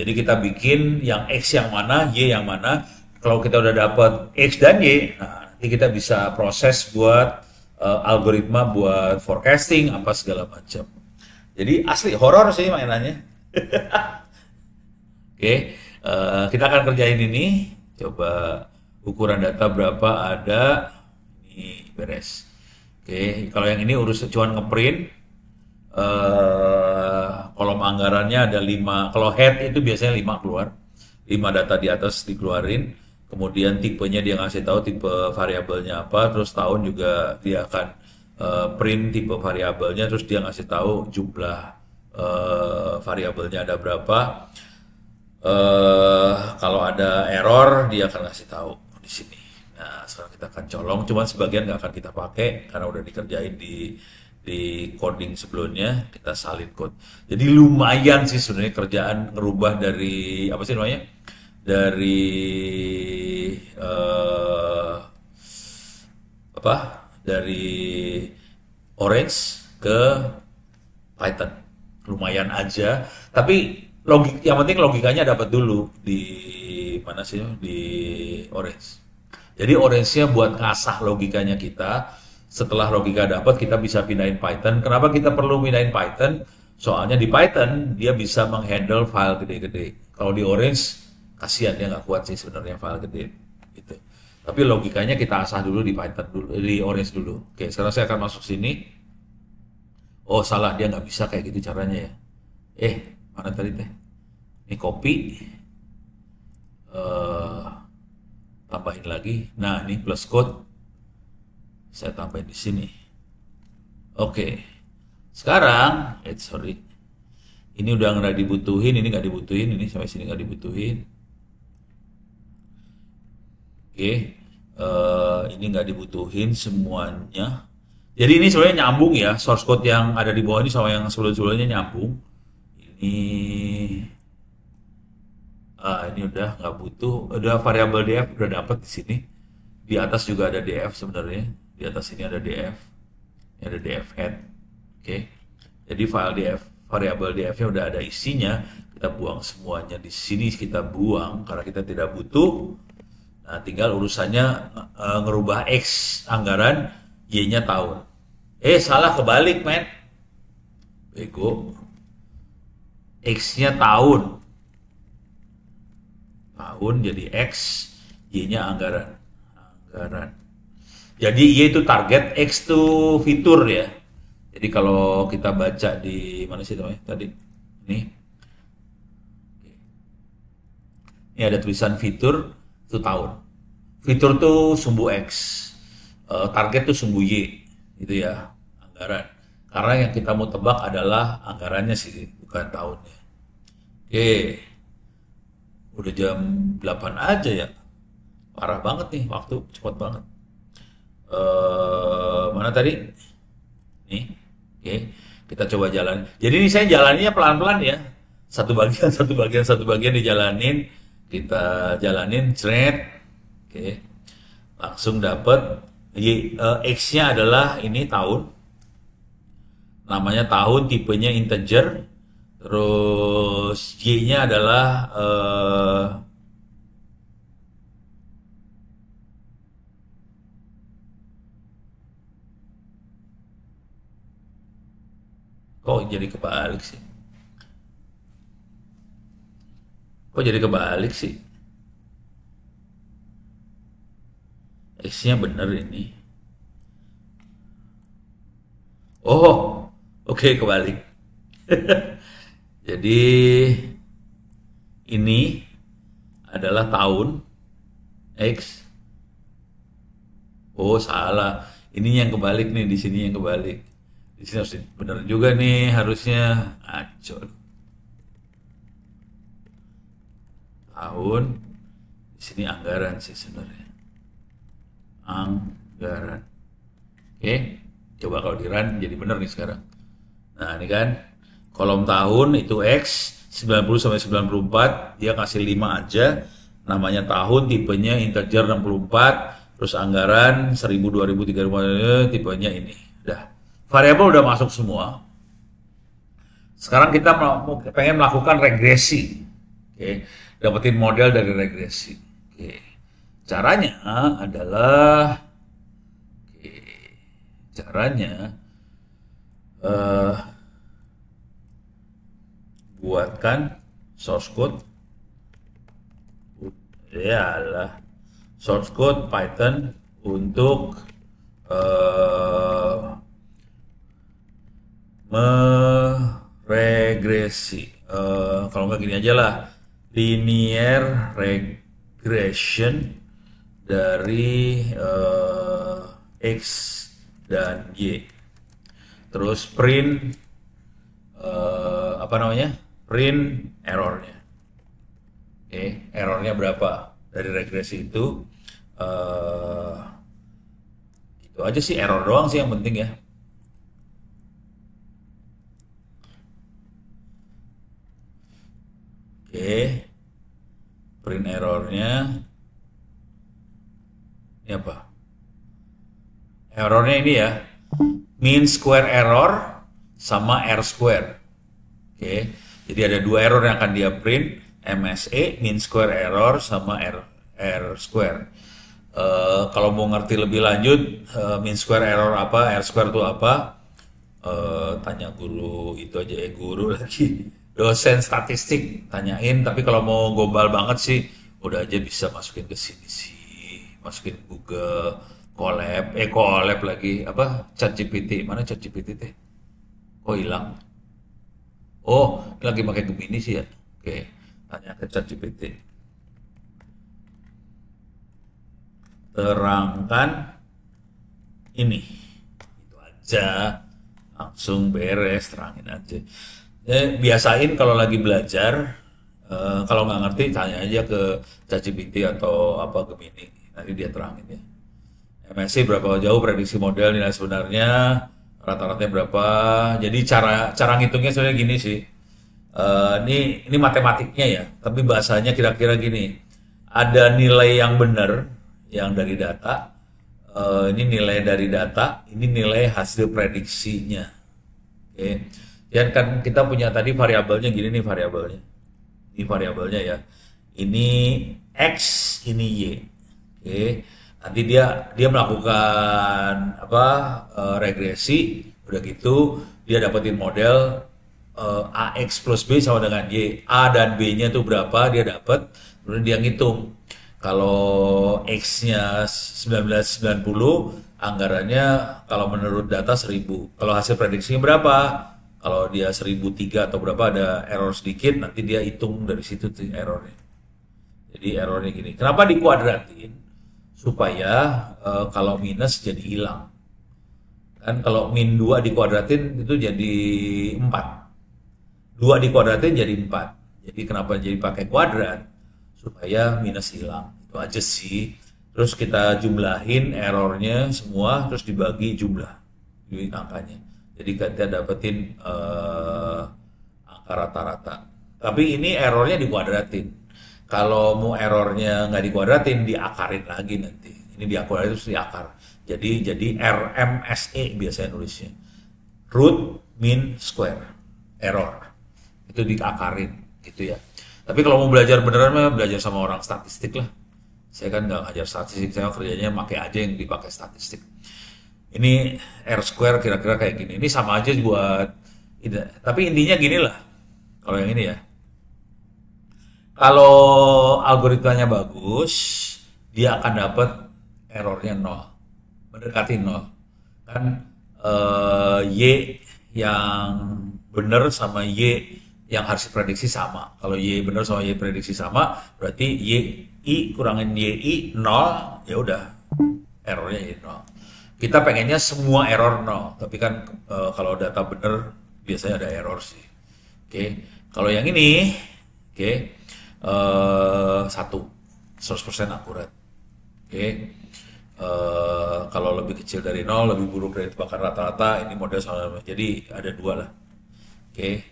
Jadi kita bikin yang X yang mana, Y yang mana. Kalau kita udah dapat X dan Y, nah, nanti kita bisa proses buat algoritma buat forecasting apa segala macam. Jadi asli horor sih mainannya. Oke, kita akan kerjain ini. Coba ukuran data berapa ada. Ini beres. Oke, kalau yang ini urus cuman ngeprint. Kolom anggarannya ada 5. Kalau head itu biasanya 5 keluar. 5 data di atas dikeluarin. Kemudian tipenya dia ngasih tahu tipe variabelnya apa, terus tahun juga dia akan print tipe variabelnya, terus dia ngasih tahu jumlah variabelnya ada berapa. Kalau ada error dia akan ngasih tahu di sini. Nah, sekarang kita akan colong, cuman sebagian nggak akan kita pakai karena udah dikerjain di coding sebelumnya, kita salin code. Jadi lumayan sih sebenarnya kerjaan ngerubah dari apa sih namanya? Dari dari Orange ke Python. Lumayan aja, tapi yang penting logikanya dapat dulu di mana sih, di Orange. Jadi Orange-nya buat ngasah logikanya kita. Setelah logika dapat, kita bisa pindahin Python. Kenapa kita perlu pindahin Python? Soalnya di Python dia bisa menghandle file gede-gede. Kalau di Orange kasihan, dia nggak kuat sih sebenarnya file gede gitu. Tapi logikanya kita asah dulu di Python dulu, di Orange dulu. Oke, sekarang saya akan masuk sini. Oh salah, dia nggak bisa kayak gitu caranya ya. Mana tadi teh? Ini copy. Tambahin lagi. Nah, ini plus code. Saya tambahin di sini. Oke. Sekarang, sorry. Ini udah nggak dibutuhin, ini nggak dibutuhin, ini sampai sini nggak dibutuhin. Oke. Ini nggak dibutuhin semuanya. Jadi ini sebenarnya nyambung ya. Source code yang ada di bawah ini sama yang sebelum-sebelumnya nyambung. Ini udah nggak butuh. Udah variabel df udah dapat di sini. Di atas juga ada df sebenarnya. Di atas ini ada df. Ini ada df head. Oke. Jadi file df, variabel df-nya udah ada isinya. Kita buang semuanya di sini, kita buang karena kita tidak butuh. Nah, tinggal urusannya ngerubah x anggaran, y-nya tahun. Salah kebalik, men. Bego. X-nya tahun. Tahun jadi X, Y-nya anggaran. Jadi Y itu target, X itu fitur ya. Jadi kalau kita baca di mana sih namanya tadi? Ini ada tulisan fitur itu tahun. Fitur tuh sumbu X, target tuh sumbu Y, gitu ya, anggaran. Karena yang kita mau tebak adalah anggarannya sih, bukan tahunnya. Oke, udah jam 8 aja ya. Parah banget nih, waktu cepat banget. Mana tadi? Nih, oke, kita coba jalan. Jadi ini saya jalannya pelan-pelan ya. Satu bagian, satu bagian dijalanin. Kita jalanin, thread. Oke, langsung dapat. X-nya adalah ini tahun. Namanya tahun, tipenya integer. Terus Y-nya adalah kok jadi kebalik sih? Kok jadi kebalik sih? X-nya bener ini. Oh, oke kebalik. Jadi ini adalah tahun X. Oh, salah. Ini yang kebalik nih, di sini yang kebalik. Di sini harus bener juga nih, harusnya acol. Tahun, di sini anggaran sih sebenarnya. Anggaran. Oke, coba kalau di run jadi bener nih sekarang. Nah, ini kan kolom tahun itu X 90 sampai 94, dia kasih 5 aja. Namanya tahun, tipenya integer 64, terus anggaran 1000, 2000, 3000, tipenya ini. Udah. Variabel udah masuk semua. Sekarang kita pengen melakukan regresi. Oke, dapetin model dari regresi. Oke. Caranya adalah buatkan source code, source code Python untuk meregresi. Kalau nggak gini aja lah, linear regression dari X dan Y. Terus print print errornya. Oke, errornya berapa dari regresi itu? Itu aja sih, error doang sih yang penting ya. Oke, print errornya ini apa? Errornya ini ya, mean square error sama R square. Oke, jadi ada dua error yang akan dia print, MSE, mean square error sama R square. Kalau mau ngerti lebih lanjut, mean square error apa, R square itu apa? Tanya guru itu aja ya, guru lagi, dosen statistik, tanyain. Tapi kalau mau global banget sih, udah aja bisa masukin ke sini sih, masukin Google, collab lagi, apa, ChatGPT, mana ChatGPT teh? Kok hilang? Oh, lagi pakai Gemini sih ya. Oke, tanya ke ChatGPT. Terangkan ini, itu aja, langsung beres, terangin aja. Biasain kalau lagi belajar, kalau nggak ngerti tanya aja ke ChatGPT atau apa Gemini, nanti dia terangin ya. MSI berapa jauh prediksi model nilai sebenarnya, rata-ratanya berapa. Jadi cara ngitungnya sebenarnya gini sih. Ini matematiknya ya, tapi bahasanya kira-kira gini. Ada nilai yang benar yang dari data. Ini nilai dari data, ini nilai hasil prediksinya. Oke. Dan kan kita punya tadi variabelnya gini nih variabelnya. Ini variabelnya ya. Ini X, ini Y. Oke. Nanti dia melakukan regresi, udah gitu dia dapetin model AX plus B sama dengan Y. A dan B-nya itu berapa dia dapat, kemudian dia ngitung. Kalau X-nya 1990, anggarannya kalau menurut data 1000. Kalau hasil prediksinya berapa? Kalau dia 1003 atau berapa ada error sedikit, nanti dia hitung dari situ tuh errornya. Jadi errornya gini. Kenapa dikuadratin? Supaya kalau minus jadi hilang. Kan kalau min 2 dikuadratin itu jadi 4. 2 dikuadratin jadi 4. Jadi kenapa jadi pakai kuadrat? Supaya minus hilang. Itu aja sih. Terus kita jumlahin errornya semua, terus dibagi jumlah angkanya. Jadi kita dapetin angka rata-rata. Tapi ini errornya dikuadratin. Kalau mau errornya nggak dikuadratin, diakarin lagi nanti. Ini diakuarin terus diakar. Jadi RMSE biasanya nulisnya. Root mean square error. Itu diakarin gitu ya. Tapi kalau mau belajar beneran mah belajar sama orang statistik lah. Saya kan nggak ngajar statistik, saya kerjanya pakai aja yang dipakai statistik. Ini R square kira-kira kayak gini. Ini sama aja buat, tapi intinya gini lah. Kalau yang ini ya. Kalau algoritmanya bagus, dia akan dapat errornya 0. Mendekati 0. Kan Y yang benar sama Y yang harus diprediksi sama. Kalau Y benar sama Y prediksi sama, berarti YI kurangin YI 0, ya udah errornya Y 0. Kita pengennya semua error 0, tapi kan kalau data benar biasanya ada error sih. Oke. Kalau yang ini, oke, 100% akurat. Oke. Kalau lebih kecil dari 0, lebih buruk dari tebakan rata-rata, ini model sama. Jadi ada 2 lah. Oke.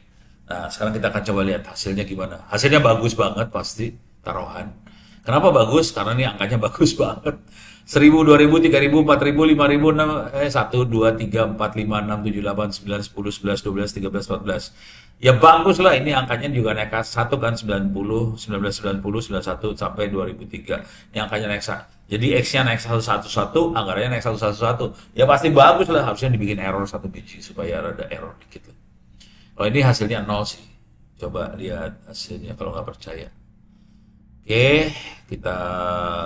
Nah, sekarang kita akan coba lihat hasilnya gimana. Hasilnya bagus banget pasti, taruhan. Kenapa bagus? Karena ini angkanya bagus banget. 1000, 2000, 3000, 4000, 5000, 1, 2, 3, 4, 5, 6, 7, 8, 9, 10, 11, 12, 13, 14. Ya bagus lah, ini angkanya juga naik 1 kan, 90, 1990, 91, sampai 2003. Ini angkanya naik 1. Jadi X-nya naik 111, anggarannya naik 111. Ya pasti bagus lah, harusnya dibikin error 1 biji supaya ada error dikit lah. Kalau ini hasilnya 0 sih. Coba lihat hasilnya kalau nggak percaya. Oke, kita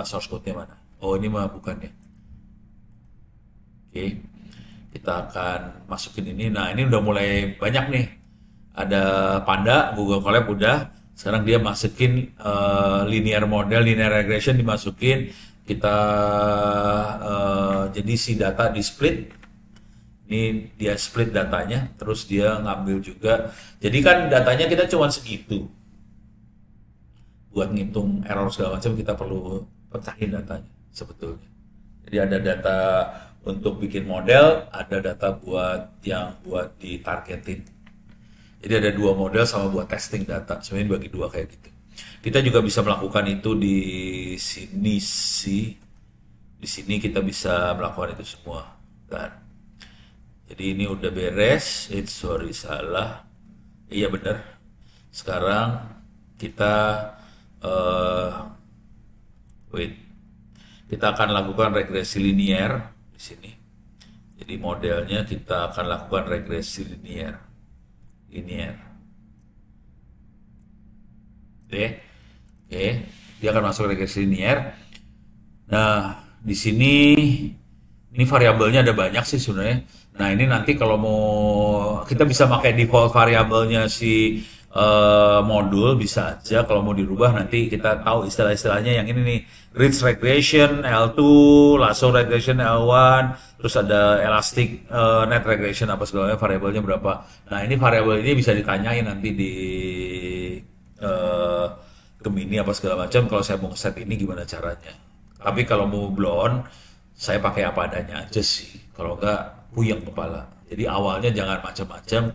source code-nya mana? Oh, ini mah bukan ya. Oke, kita akan masukin ini. Nah, ini udah mulai banyak nih. Ada Panda, Google Colab udah. Sekarang dia masukin linear model, linear regression dimasukin. Kita jadi si data di split. Ini dia split datanya, terus dia ngambil juga. Jadi kan datanya kita cuma segitu. Buat ngitung error segala macam kita perlu pecahin datanya sebetulnya. Jadi ada data untuk bikin model, ada data buat yang buat ditargetin. Jadi ada 2 model sama buat testing data. Sebenarnya bagi 2 kayak gitu. Kita juga bisa melakukan itu di sini sih. Di sini kita bisa melakukan itu semua. Dan jadi ini udah beres. Sorry salah. Iya benar. Sekarang kita kita akan lakukan regresi linear di sini. Jadi modelnya kita akan lakukan regresi linear. Oke. Dia akan masuk regresi linear. Nah, di sini ini variabelnya ada banyak sih sebenarnya. Nah, ini nanti kalau mau kita bisa pakai default variabelnya si modul bisa aja. Kalau mau dirubah nanti kita tahu istilah-istilahnya yang ini nih, ridge regression L2, lasso regression L1, terus ada elastic net regression apa segalanya, variabelnya berapa. Nah, ini variabel ini bisa ditanyain nanti di Gemini apa segala macam. Kalau saya mau set ini gimana caranya. Tapi kalau mau blow on, saya pakai apa adanya aja sih. Kalau enggak puyeng kepala. Jadi awalnya jangan macam-macam,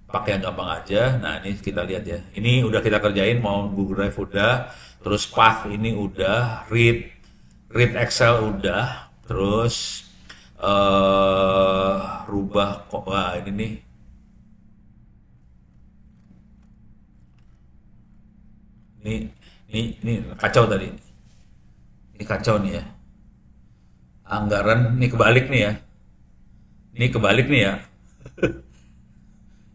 pakai yang gampang aja. Nah, ini kita lihat ya. Ini udah kita kerjain, mau Google Drive udah, terus path ini udah, read Excel udah, terus rubah kok. Wah, ini nih. Ini kacau tadi. Ini kacau nih ya. Anggaran ini kebalik nih ya. Ini kebalik nih ya.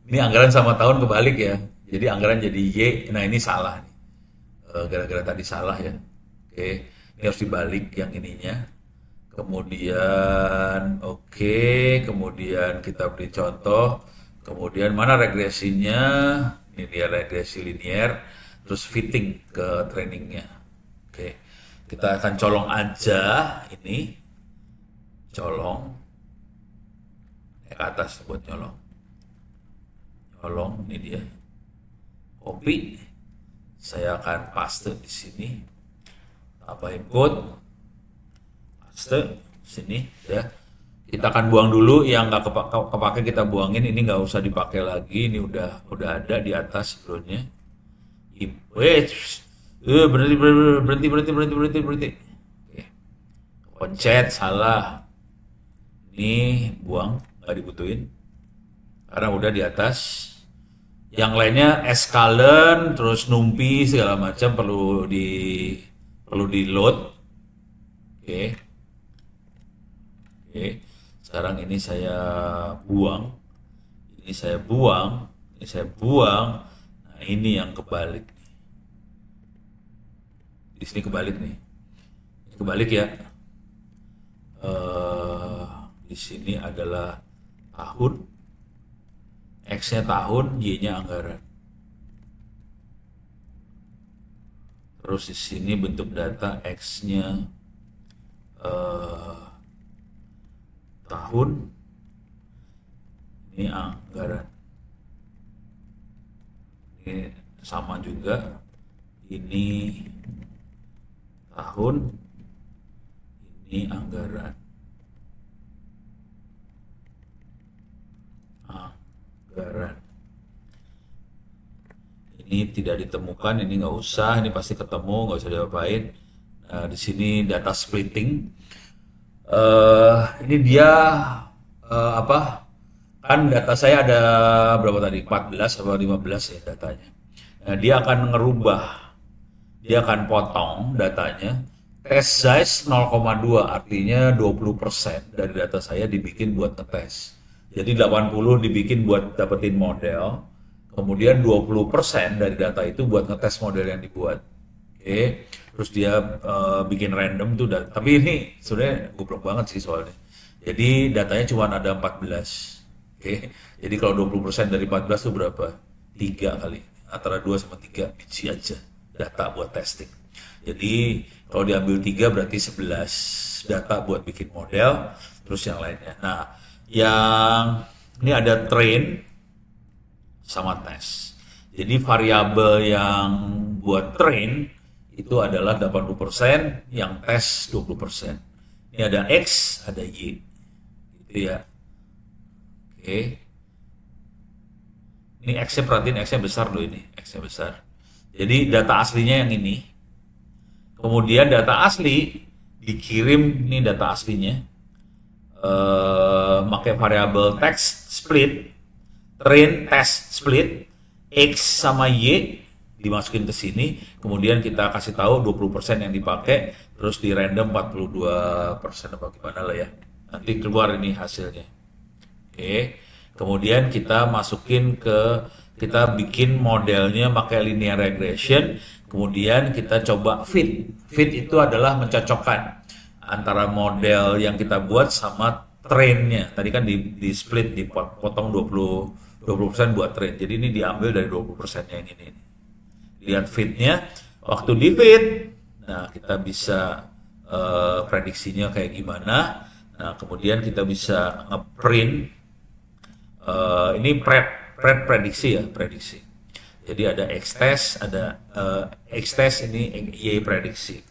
Ini anggaran sama tahun kebalik ya. Jadi anggaran jadi Y. Nah, ini salah nih. Gara-gara tadi salah ya. Oke. Ini harus dibalik yang ininya. kemudian oke, kemudian kita beri contoh, kemudian mana regresinya, ini dia regresi linear, terus fitting ke trainingnya. Oke, kita akan colong aja ini, colong ke atas buat nyolong, ini dia, copy, saya akan paste di sini, tambahin code, paste sini ya. Kita akan buang dulu yang nggak kepake, kita buangin, ini nggak usah dipakai lagi, ini udah ada di atas sebelumnya. Berhenti. Oke. Pencet salah, ini buang, nggak dibutuhin karena udah di atas. Yang lainnya escalon, terus numpi segala macam perlu di load. Oke. Sekarang ini saya buang, ini saya buang. Nah, ini yang kebalik. Di sini kebalik nih. Kebalik ya. Di sini adalah tahun, X-nya tahun, Y-nya anggaran. Terus di sini bentuk data X-nya tahun, ini anggaran. Ini sama juga, ini tahun, ini anggaran. Ini tidak ditemukan, ini nggak usah, ini pasti ketemu, nggak usah diapain. Nah, di sini data splitting. Ini dia kan data saya ada berapa tadi, 14 atau 15 ya datanya. Nah, dia akan ngerubah, dia akan potong datanya, test size 0,2, artinya 20% dari data saya dibikin buat ngetes. Jadi 80 dibikin buat dapetin model, kemudian 20% dari data itu buat ngetes model yang dibuat. Oke. Terus dia bikin random tuh, tapi ini sebenarnya goblok banget sih soalnya. Jadi datanya cuma ada 14. Oke. Jadi kalau 20% dari 14 itu berapa? 3 kali. Antara 2 sama 3 biji aja data buat testing. Jadi kalau diambil 3 berarti 11 data buat bikin model, terus yang lainnya. Nah, yang ini ada train sama test. Jadi variabel yang buat train itu adalah 80%, yang tes 20%. Ini ada X, ada Y. Gitu ya. Oke. Ini X-nya, perhatiin X-nya besar loh ini. X-nya besar. Jadi data aslinya yang ini. Kemudian data asli dikirim, ini data aslinya. Pakai variabel text split, train test split, X sama Y dimasukin ke sini, kemudian kita kasih tahu 20% yang dipakai, terus di random 42% apa gimana lah ya. Nanti keluar ini hasilnya. Oke. Kemudian kita kita bikin modelnya pakai linear regression, kemudian kita coba fit. Fit itu adalah mencocokkan antara model yang kita buat sama trainnya. Tadi kan di split, dipotong 20% buat train. Jadi ini diambil dari 20% yang ini. Lihat fitnya, waktu di fit, nah kita bisa prediksinya kayak gimana. Nah kemudian kita bisa ngeprint, ini prediksi ya, prediksi. Jadi ada X-test, ada X-test, ini Y prediksi.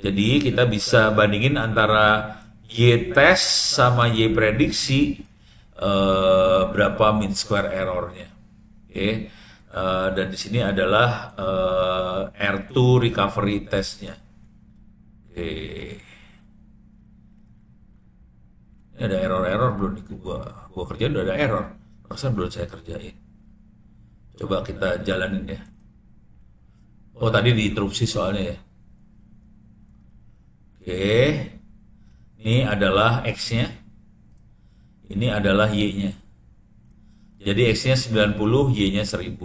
Jadi kita bisa bandingin antara Y-test sama Y prediksi, berapa mean square errornya. Oke. Dan di sini adalah R2 recovery testnya. Oke. Ini ada error belum nih, gua kerjain udah ada error. Perasaan belum saya kerjain. Coba kita jalanin ya. Oh tadi diinterupsi soalnya ya. Oke. Ini adalah X-nya. Ini adalah Y-nya. Jadi X-nya 90, Y-nya 1000.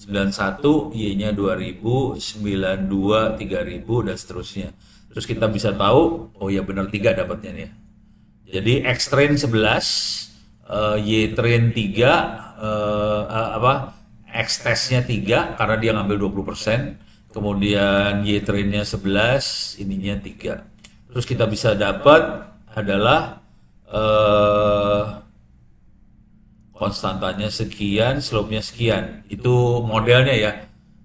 91, Y-nya 2000, 92, 3000 dan seterusnya. Terus kita bisa tahu, oh ya benar 3 dapatnya nih. Jadi X train 11, Y train 3, X testnya 3 karena dia ngambil 20%. Kemudian Y trainnya 11, ininya 3. Terus kita bisa dapat adalah konstantanya sekian, slope-nya sekian. Itu modelnya ya.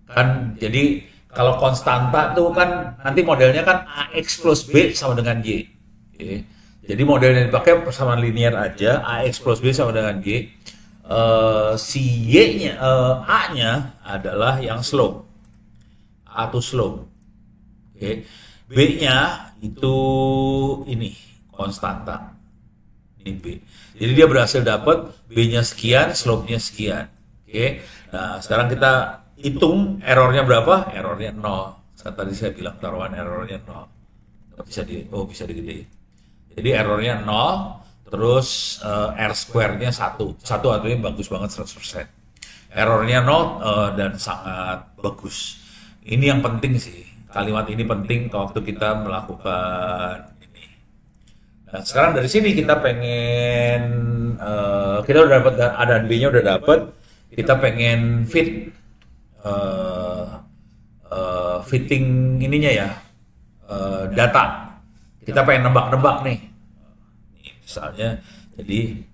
Kan jadi kalau konstanta tuh kan nanti modelnya kan AX plus B sama dengan Y. Oke. Jadi model yang dipakai persamaan linear aja, AX plus B sama dengan Y. Si Y-nya, A-nya adalah yang slope. A itu slope. Oke. B-nya itu ini konstanta. Ini B. Jadi dia berhasil dapat B-nya sekian, slope-nya sekian. Oke. Nah, sekarang kita hitung errornya berapa? Errornya 0. Tadi saya bilang taruhan errornya 0. Bisa digedein. Jadi errornya 0, terus R square-nya 1. 1 artinya bagus banget 100%. Errornya 0 dan sangat bagus. Ini yang penting sih. Kalimat ini penting waktu kita melakukan ini. Nah, sekarang dari sini kita pengen, kita udah dapat A dan B-nya udah dapat. Kita pengen fitting ininya ya, data. Kita pengen nebak-nebak nih. Misalnya, jadi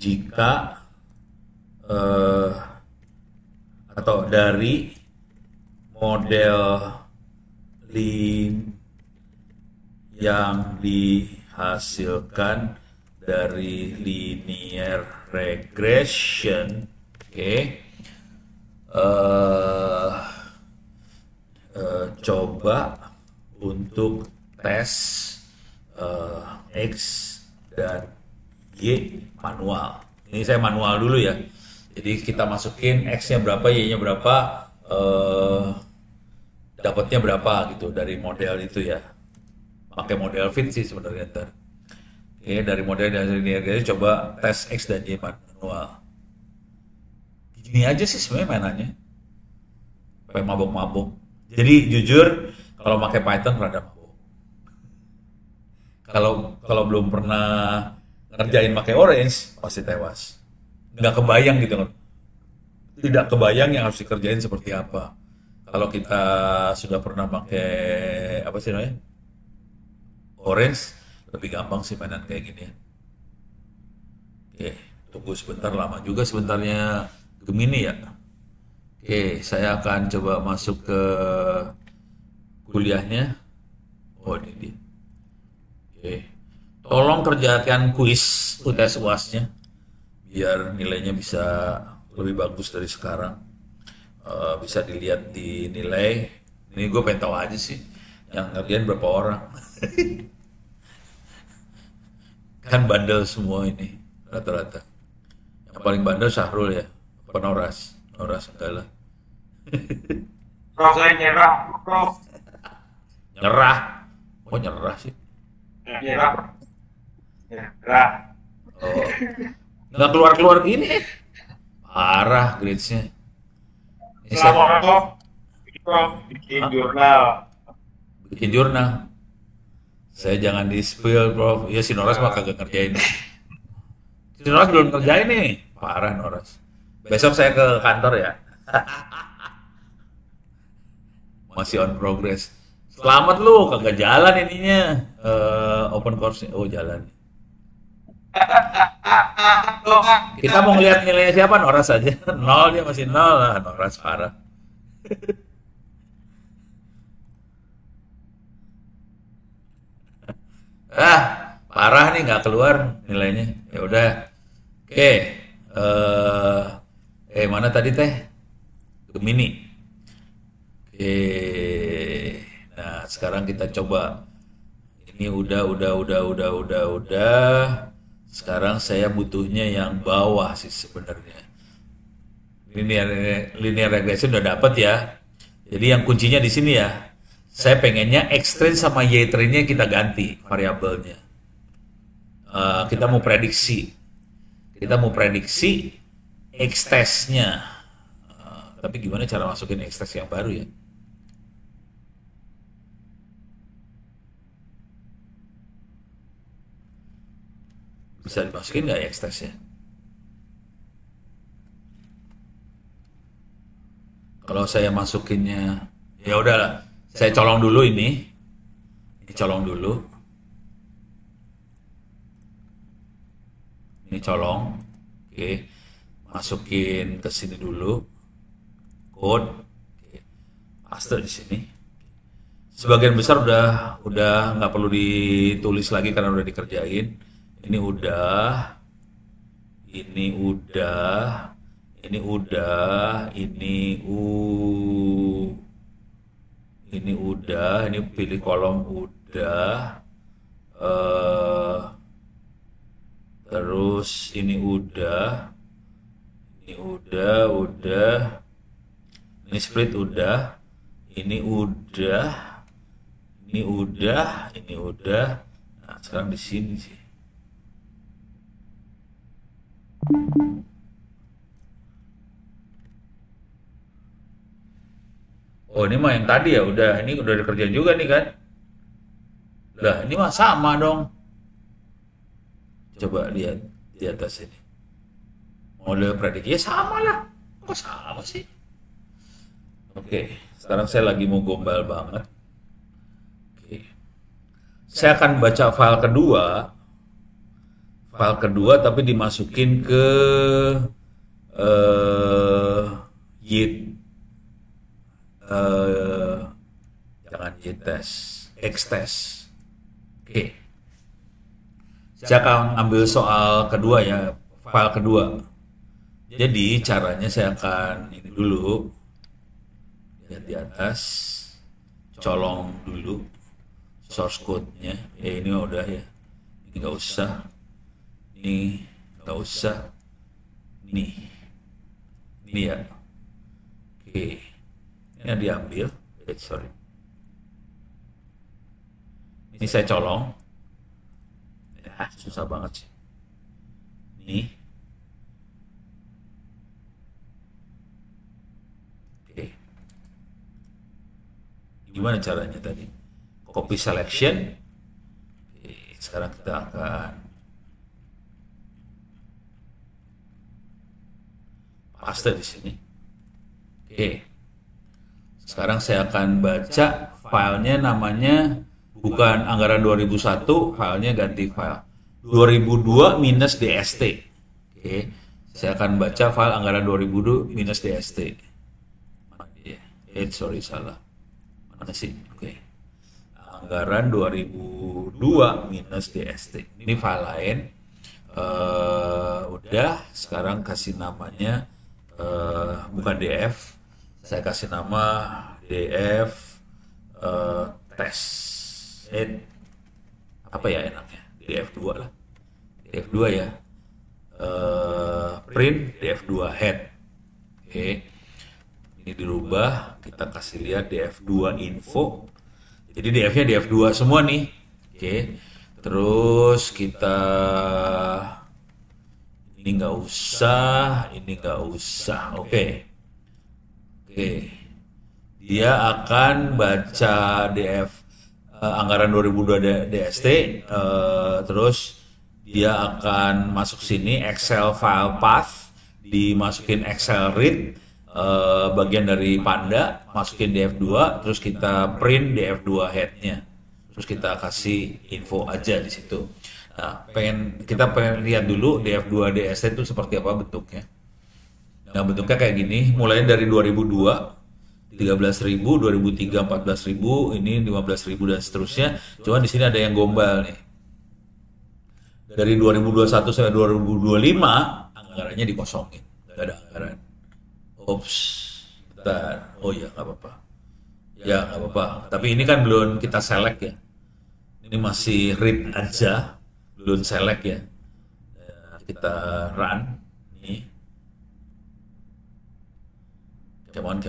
jika atau dari model yang dihasilkan dari linear regression, coba untuk tes X dan Y manual. Ini saya manual dulu ya. Jadi kita masukin X-nya berapa, Y-nya berapa, dapatnya berapa gitu dari model itu ya. Pakai model fit sih sebenarnya ntar. Dari model dari linear regression coba tes X dan Y manual. Gini aja sih sebenarnya mainannya. Sampai mabok-mabok. Jadi jujur kalau pakai Python rada mabok. Kalau belum pernah ngerjain pakai Orange pasti tewas. Nggak kebayang gitu kan. Tidak kebayang yang harus dikerjain seperti apa. Kalau kita sudah pernah pakai apa sih namanya? Orange lebih gampang sih mainan kayak gini. Tunggu sebentar, lama juga sebentarnya Gemini ya. Saya akan coba masuk ke kuliahnya. Oh ini dia. Tolong kerjakan kuis UTS UAS-nya biar nilainya bisa lebih bagus dari sekarang. Bisa dilihat di nilai. Ini gue pengen tahu aja sih yang ngerjain berapa orang. Kan bandel semua ini rata-rata. Yang paling bandel Syahrul ya. Apa Noras? Noras enggak lah. Prof, saya nyerah, Prof. Nyerah? Oh nyerah sih. Nyerah. Oh. Nggak keluar-keluar gini. Parah grades-nya. Ini Prof, bikin jurnal. Bikin jurnal. Saya jangan di-spill, Prof. Ya si Noras mah kagak ngerjain. Si Noras belum ngerjain nih. Parah Noras. Besok saya ke kantor ya. Masih on progress. Selamat lu, kagak jalan ininya. Open course. Oh, jalan. Kita mau ngeliat nilainya siapa? Noras aja. 0, dia masih 0 lah. Noras parah. Parah nih nggak keluar nilainya. Ya udah. Mana tadi teh? Gemini. Nah sekarang kita coba. Ini udah. Sekarang saya butuhnya yang bawah sih sebenarnya. Linear regression udah dapat ya. Jadi yang kuncinya di sini ya. Saya pengennya X train sama Y trainnya kita ganti variabelnya. Kita mau prediksi X testnya. Tapi gimana cara masukin ekstras yang baru ya? Bisa dimasukin nggak ya ekstrasnya? Kalau saya masukinnya, ya udahlah. Saya colong dulu ini. Ini colong dulu. Ini colong. Oke. Masukin ke sini dulu. Code. Oke. Paste di sini. Sebagian besar udah nggak perlu ditulis lagi karena udah dikerjain. Ini udah. Ini udah. Ini udah, ini udah, ini pilih kolom udah, terus ini udah, ini split udah, ini udah, ini udah. Nah, sekarang di sini sih. Oh ini mah yang tadi ya ini udah dikerjain juga nih kan? Lah ini mah sama dong. Coba lihat di atas ini. Model prediksi ya sama lah. Kok sama sih? Oke, sekarang saya lagi mau gombal banget. Oke. Saya akan baca file kedua tapi dimasukin ke Git. Jangan Gtest, Xtest. Oke. Saya akan ambil soal kedua ya, file kedua. Jadi caranya saya akan ini dulu, lihat di atas, colong dulu source code-nya. Ya ini udah ya, ini nggak usah, ini nggak usah, ini ya. Oke. Ini yang diambil, sorry. Ini saya colong. Ya, susah banget sih. Ini. Oke. Gimana caranya tadi? Copy selection. Oke, sekarang kita akan paste di sini. Oke. Sekarang saya akan baca filenya, namanya bukan anggaran 2001, filenya ganti file 2002 minus DST. Oke, saya akan baca file anggaran 2002 minus DST. Sorry salah. Mana sih? Oke. Anggaran 2002 minus DST. Ini file lain. Udah, sekarang kasih namanya bukan DF. Saya kasih nama DF test. Apa ya enaknya? DF2 lah. DF2 ya. Print DF2 head. Oke. Ini dirubah, kita kasih lihat DF2 info. Jadi DF-nya DF2 semua nih. Oke. Terus kita ini nggak usah. Oke. Dia akan baca DF anggaran 2002 DST, terus dia akan masuk sini Excel file path, dimasukin Excel read, bagian dari Panda, masukin DF2, terus kita print DF2 headnya, terus kita kasih info aja di situ. Nah, kita pengen lihat dulu DF2 DST itu seperti apa bentuknya. Nah, bentuknya kayak gini, mulai dari 2002, 13.000, 2003, 14.000, ini 15.000 dan seterusnya. Cuma di sini ada yang gombal nih. Dari 2021 sampai 2025, anggarannya dikosongin. Nggak ada anggaran. Ops, bentar. Oh ya, nggak apa-apa. Ya, nggak apa-apa. Tapi ini kan belum kita select ya. Ini masih read aja, belum select ya. Kita run. Nih. Come on.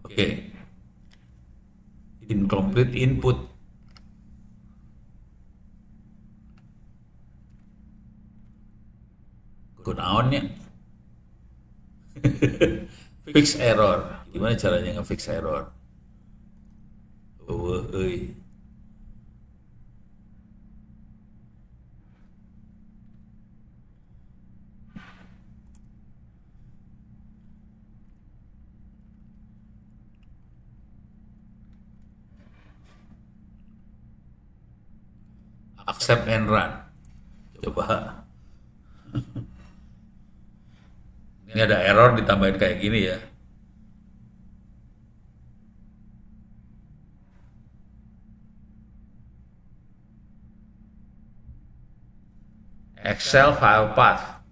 Oke. Incomplete input. Kunaonnya? Fix error. Gimana caranya nge-fix error? Euy. Accept and run. Coba. Ini ada error ditambahin kayak gini ya. Excel file path.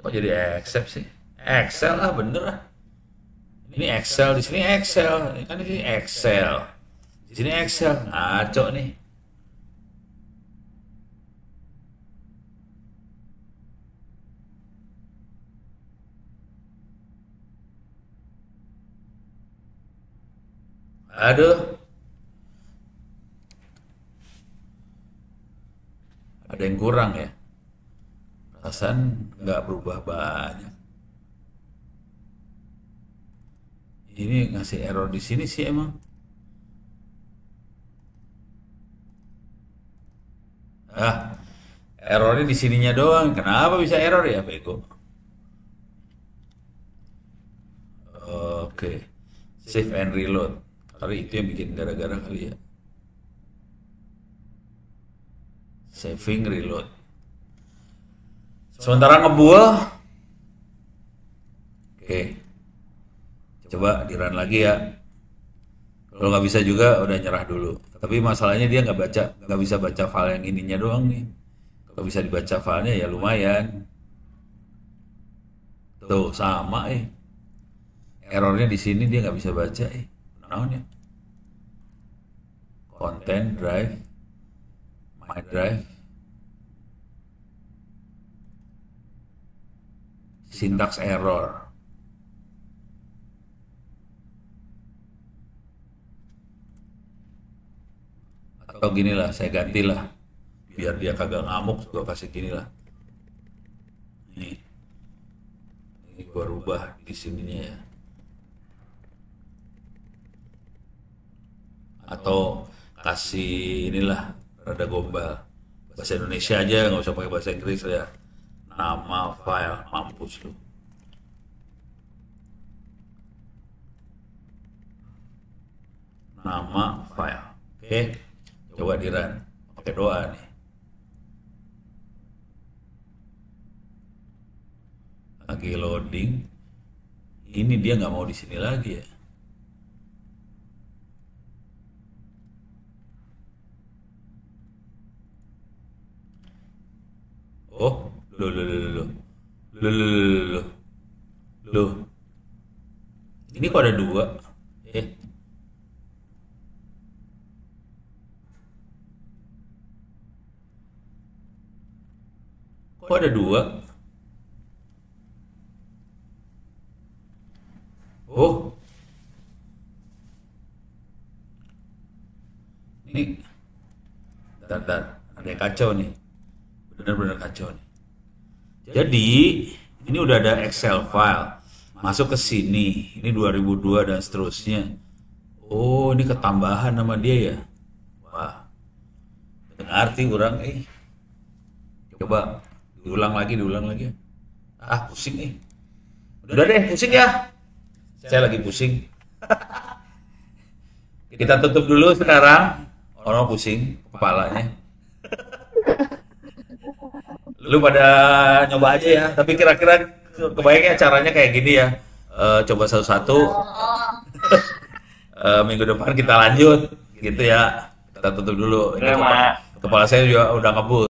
Kok jadi accept sih? Excel lah bener lah. Ini Excel, di sini Excel. Ini kan di sini Excel. Di sini Excel. Ngaco nih. Aduh. Ada yang kurang ya. Perasaan nggak berubah banyak. Ini ngasih error di sini sih emang. Errornya di sininya doang. Kenapa bisa error ya, bego? Oke. Save and reload. Kali itu yang bikin gara-gara kali ya. Saving reload. Sementara ngebuah. Oke. Coba di run lagi ya. Kalau nggak bisa juga udah nyerah dulu. Tapi masalahnya dia nggak bisa baca file yang ininya doang nih. Kalau bisa dibaca filenya ya lumayan. Tuh sama errornya di sini dia nggak bisa baca Naonnya? Content drive, my drive, syntax error. Atau gini lah, saya gantilah biar dia kagak ngamuk, gua kasih gini lah. Ini gua rubah di sininya ya. Atau kasih inilah rada gombal bahasa Indonesia aja, nggak usah pakai bahasa Inggris ya. Nama file, mampus lu. Nama file. Oke, coba di run pakai doa nih. Lagi loading. Ini dia nggak mau di sini lagi ya. Oh, loh. Ini kok ada dua? Kok ada dua? Oh, ini, bentar, ada yang kacau nih. Benar-benar kacau nih. Jadi ini udah ada Excel file masuk ke sini. Ini 2002 dan seterusnya. Oh, ini ketambahan nama dia ya. Wah, ngerti orang Coba diulang lagi. Pusing Udah deh, pusing ya. Saya lagi pusing. Kita tutup dulu sekarang. Orang pusing kepalanya. Lu pada nyoba aja ya, tapi kira-kira kebayangnya caranya kayak gini ya. Coba satu-satu. Minggu depan kita lanjut gitu ya. Kita tutup dulu. Ini kepala saya juga udah ngebul.